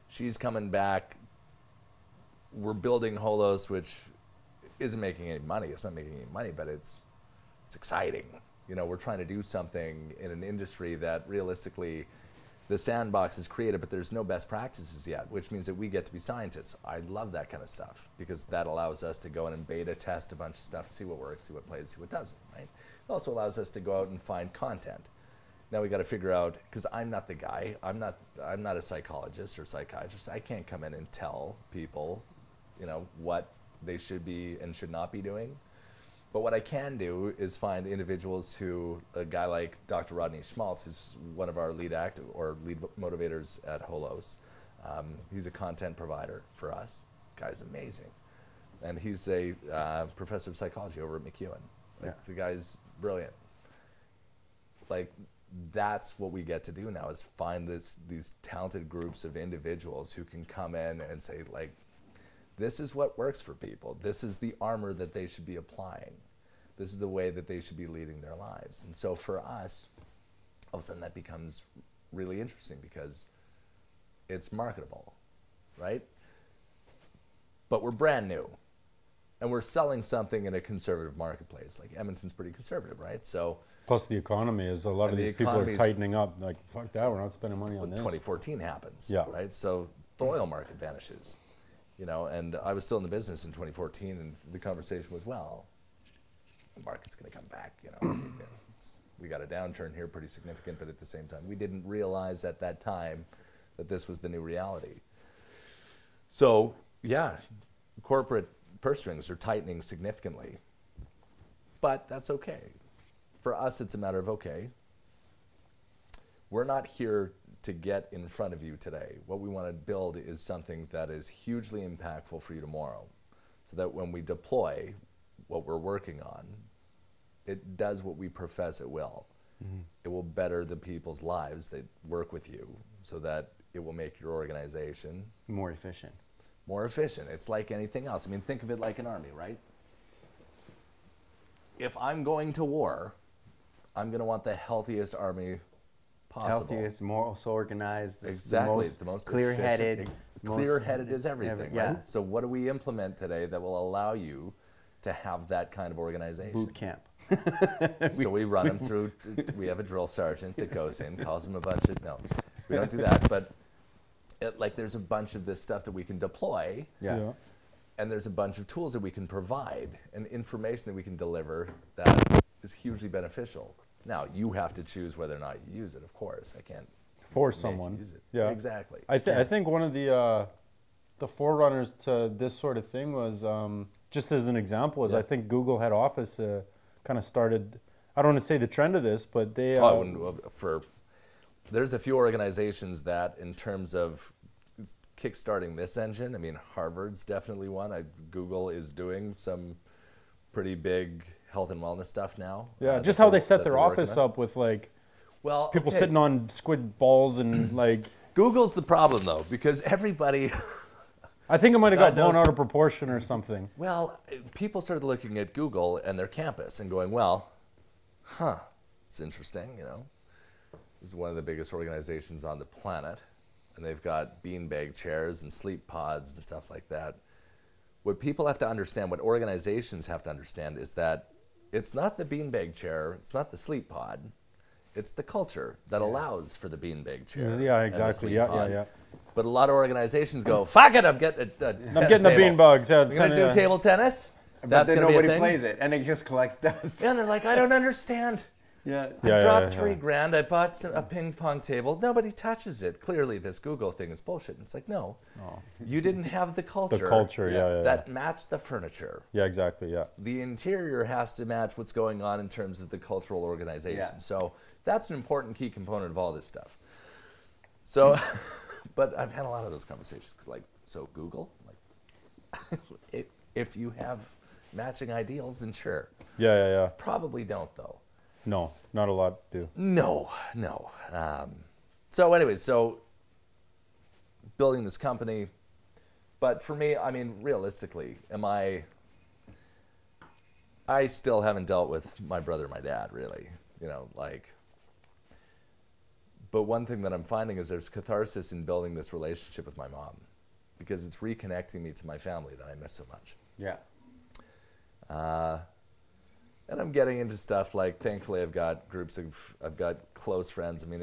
she's coming back. We're building Holos, which isn't making any money. It's not making any money, but it's exciting. You know, we're trying to do something in an industry that realistically the sandbox is created, but there's no best practices yet, which means that we get to be scientists. I love that kind of stuff because that allows us to go in and beta test a bunch of stuff, see what works, see what plays, see what doesn't, right? It also allows us to go out and find content. Now we got to figure out, because I'm not the guy, I'm not a psychologist or psychiatrist. I can't come in and tell people, you know, what they should be and should not be doing. But what I can do is find individuals who, a guy like Dr. Rodney Schmaltz, who's one of our lead motivators at Holos. He's a content provider for us. Guy's amazing. And he's a professor of psychology over at McEwen. Like, the guy's brilliant. Like, that's what we get to do now, is find these talented groups of individuals who can come in and say, like, this is what works for people. This is the armor that they should be applying. This is the way that they should be leading their lives. And so for us, all of a sudden that becomes really interesting because it's marketable, right? But we're brand new. And we're selling something in a conservative marketplace. Like Edmonton's pretty conservative, right? So plus the economy is, a lot of these people are tightening up. Like, fuck that, we're not spending money on this. 2014 happens, yeah, right? So the oil market vanishes. You know, and I was still in the business in 2014, and the conversation was, well, the market's going to come back. You know, we got a downturn here, pretty significant, but at the same time, we didn't realize at that time that this was the new reality. So, yeah, corporate purse strings are tightening significantly, but that's okay. For us, it's a matter of, okay, we're not here to get in front of you today. What we want to build is something that is hugely impactful for you tomorrow, so that when we deploy what we're working on, it does what we profess it will. Mm-hmm. It will better the people's lives that work with you, so that it will make your organization more efficient. More efficient. It's like anything else. I mean, think of it like an army, right? If I'm going to war, I'm going to want the healthiest army possible. Healthiest, most organized, exactly, the most clear-headed. Clear-headed is everything, yeah. right? So what do we implement today that will allow you to have that kind of organization? Boot camp. So we run them through, we have a drill sergeant that goes in, calls them a bunch of, no, we don't do that, but like there's a bunch of this stuff that we can deploy, and there's a bunch of tools that we can provide and information that we can deliver that is hugely beneficial. Now, you have to choose whether or not you use it, of course. I can't force someone. Use it. Yeah, exactly. I think one of the forerunners to this sort of thing was, just as an example, is I think Google head office kind of started, I don't want to say the trend of this, but they... there's a few organizations that, in terms of kickstarting this engine, I mean, Harvard's definitely one. Google is doing some pretty big health and wellness stuff now. Yeah, just how they set their office up with like people sitting on squid balls and like... Google's the problem though, because everybody... I think it might have got blown out of proportion or something. Well, people started looking at Google and their campus and going, well, it's interesting, you know. This is one of the biggest organizations on the planet, and they've got beanbag chairs and sleep pods and stuff like that. What people have to understand, what organizations have to understand, is that it's not the beanbag chair, it's not the sleep pod, it's the culture that allows for the beanbag chair. Yeah, exactly. Yeah. But a lot of organizations go, fuck it, I'm getting the beanbugs. We're going to do table tennis? That's going to be a thing. Nobody plays it, and it just collects dust. Yeah, and they're like, I don't understand. I dropped $3,000. I bought a ping pong table. Nobody touches it. Clearly, this Google thing is bullshit. And it's like, no, you didn't have the culture. The culture, that matched the furniture. Yeah, exactly. Yeah. The interior has to match what's going on in terms of the cultural organization. Yeah. So that's an important key component of all this stuff. So, but I've had a lot of those conversations. Like, so Google, like, if you have matching ideals, then sure. Yeah. Probably don't though. No, not a lot do. No. So anyways, building this company, but for me, I mean, realistically, I still haven't dealt with my brother and my dad, really. You know, like, But one thing that I'm finding is there's catharsis in building this relationship with my mom, because it's reconnecting me to my family that I miss so much. Yeah. And I'm getting into stuff like, thankfully, I've got close friends. I mean,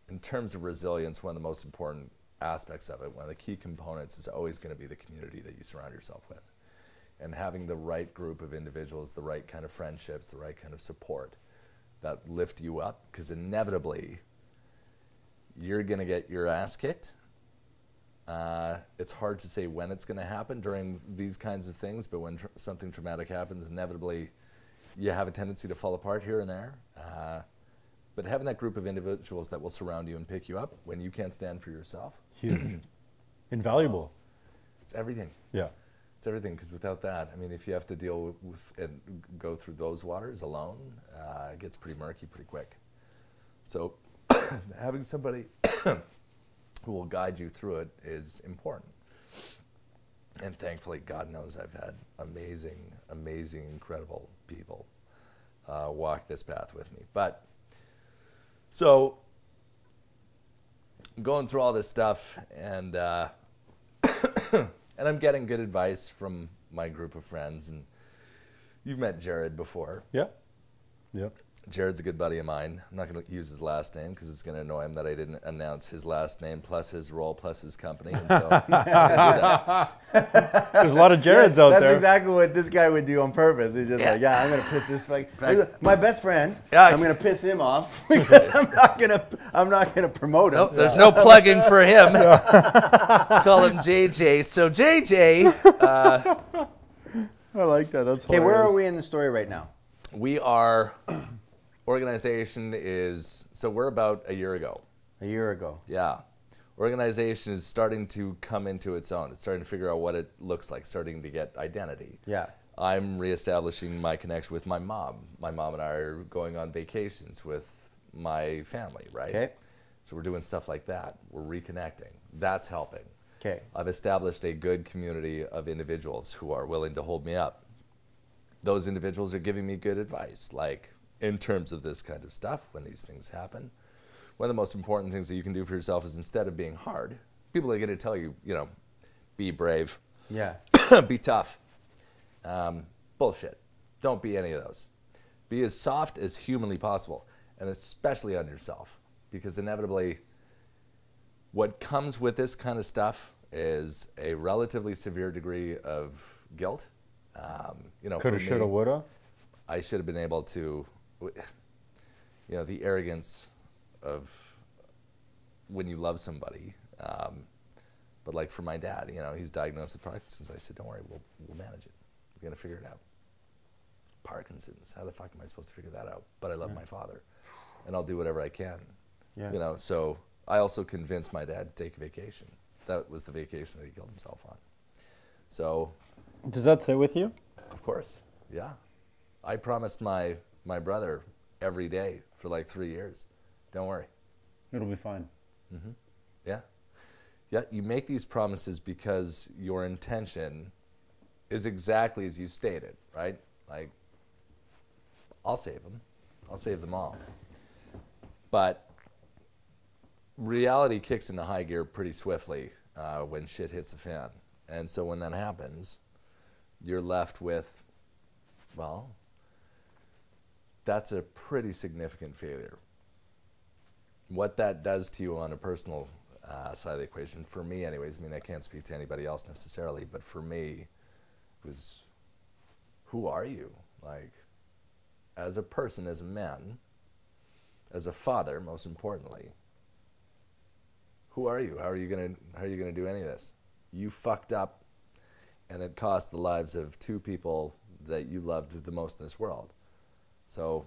in terms of resilience, one of the most important aspects of it, one of the key components is always going to be the community that you surround yourself with. And having the right group of individuals, the right kind of friendships, the right kind of support that lift you up, because inevitably you're going to get your ass kicked. It's hard to say when it's going to happen during these kinds of things, but when something traumatic happens, inevitably you have a tendency to fall apart here and there. But having that group of individuals that will surround you and pick you up when you can't stand for yourself. Huge. Invaluable. It's everything. Yeah. It's everything, because without that, I mean, if you have to deal with and go through those waters alone, it gets pretty murky pretty quick. So having somebody who will guide you through it is important. And thankfully, God knows I've had amazing, incredible people walk this path with me. But, so, I'm going through all this stuff, and and I'm getting good advice from my group of friends. And you've met Jared before. Yeah. Yeah. Jared's a good buddy of mine. I'm not going to use his last name because it's going to annoy him that I didn't announce his last name plus his role plus his company. And so there's a lot of Jareds out there. That's exactly what this guy would do on purpose. He's just like, yeah, I'm going to piss this my best friend. Yeah, I'm going to piss him off. I'm not going to promote him. Nope, there's no plugging for him. Let's call him JJ. So JJ. I like that. That's hilarious. Okay, where are we in the story right now? We are... Organization is, so we're about a year ago. A year ago. Yeah. Organization is starting to come into its own. It's starting to figure out what it looks like, starting to get identity. Yeah. I'm reestablishing my connection with my mom. My mom and I are going on vacations with my family, right? Okay. So we're doing stuff like that. We're reconnecting. That's helping. Okay. I've established a good community of individuals who are willing to hold me up. Those individuals are giving me good advice, like, in terms of this kind of stuff, when these things happen, one of the most important things that you can do for yourself is, instead of being hard, people are going to tell you, be brave, yeah, be tough. Bullshit. Don't be any of those. Be as soft as humanly possible, and especially on yourself, because inevitably what comes with this kind of stuff is a relatively severe degree of guilt. Coulda, shoulda, woulda. I should have been able to... the arrogance of when you love somebody. But like for my dad, he's diagnosed with Parkinson's. I said, don't worry, we'll manage it. We're going to figure it out. Parkinson's, how the fuck am I supposed to figure that out? But I love my father, and I'll do whatever I can. Yeah. So I also convinced my dad to take a vacation. That was the vacation that he killed himself on. So. Does that sit with you? Of course, yeah. I promised my brother every day for like 3 years. Don't worry. It'll be fine. Mm-hmm. Yeah. Yeah, you make these promises because your intention is exactly as you stated, right? Like, I'll save them. I'll save them all. But reality kicks into high gear pretty swiftly when shit hits the fan. And so when that happens, you're left with, well, that's a pretty significant failure. What that does to you on a personal side of the equation, for me anyways, I mean, I can't speak to anybody else necessarily, but for me, was, who are you? Like, as a person, as a man, as a father, most importantly, who are you? How are you gonna do any of this? You fucked up, and it cost the lives of 2 people that you loved the most in this world. So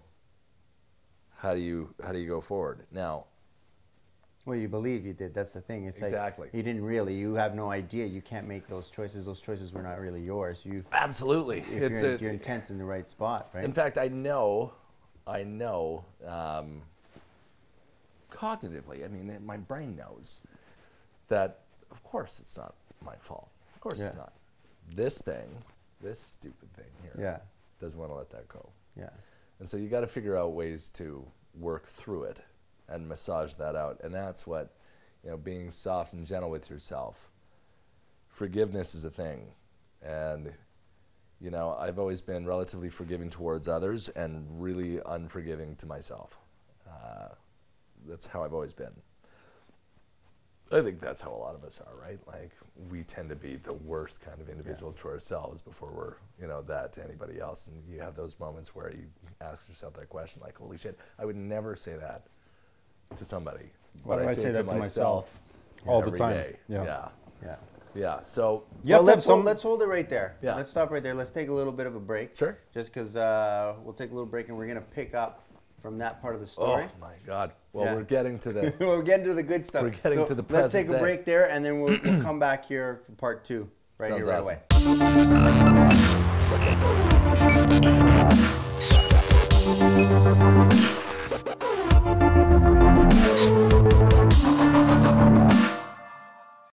how do you go forward? Now, well, you believe you did. That's the thing. It's exactly. Like you didn't really. You have no idea. You can't make those choices. Those choices were not really yours. You absolutely. If your intent's in the right spot, right? In fact, I know, cognitively. I mean, my brain knows that. Of course, it's not my fault. Of course, it's not. This stupid thing here, doesn't want to let that go. Yeah. And so you got to figure out ways to work through it. and massage that out. And that's what, being soft and gentle with yourself. Forgiveness is a thing. And, I've always been relatively forgiving towards others and really unforgiving to myself. That's how I've always been. I think that's how a lot of us are, right? Like, we tend to be the worst kind of individuals to ourselves before we're, that to anybody else. And you have those moments where you ask yourself that question, like, holy shit, I would never say that to somebody. But I say that to myself all the time. Day. Yeah. Yeah. So, well, let's hold it right there. Yeah. Let's stop right there. Let's take a little bit of a break. Sure. Just because we'll take a little break and we're going to pick up from that part of the story. Oh my God. Well, we're getting to the we're getting to the good stuff. We're getting to the present Let's take a break there, and then we'll come back here for part 2 Sounds right awesome. away.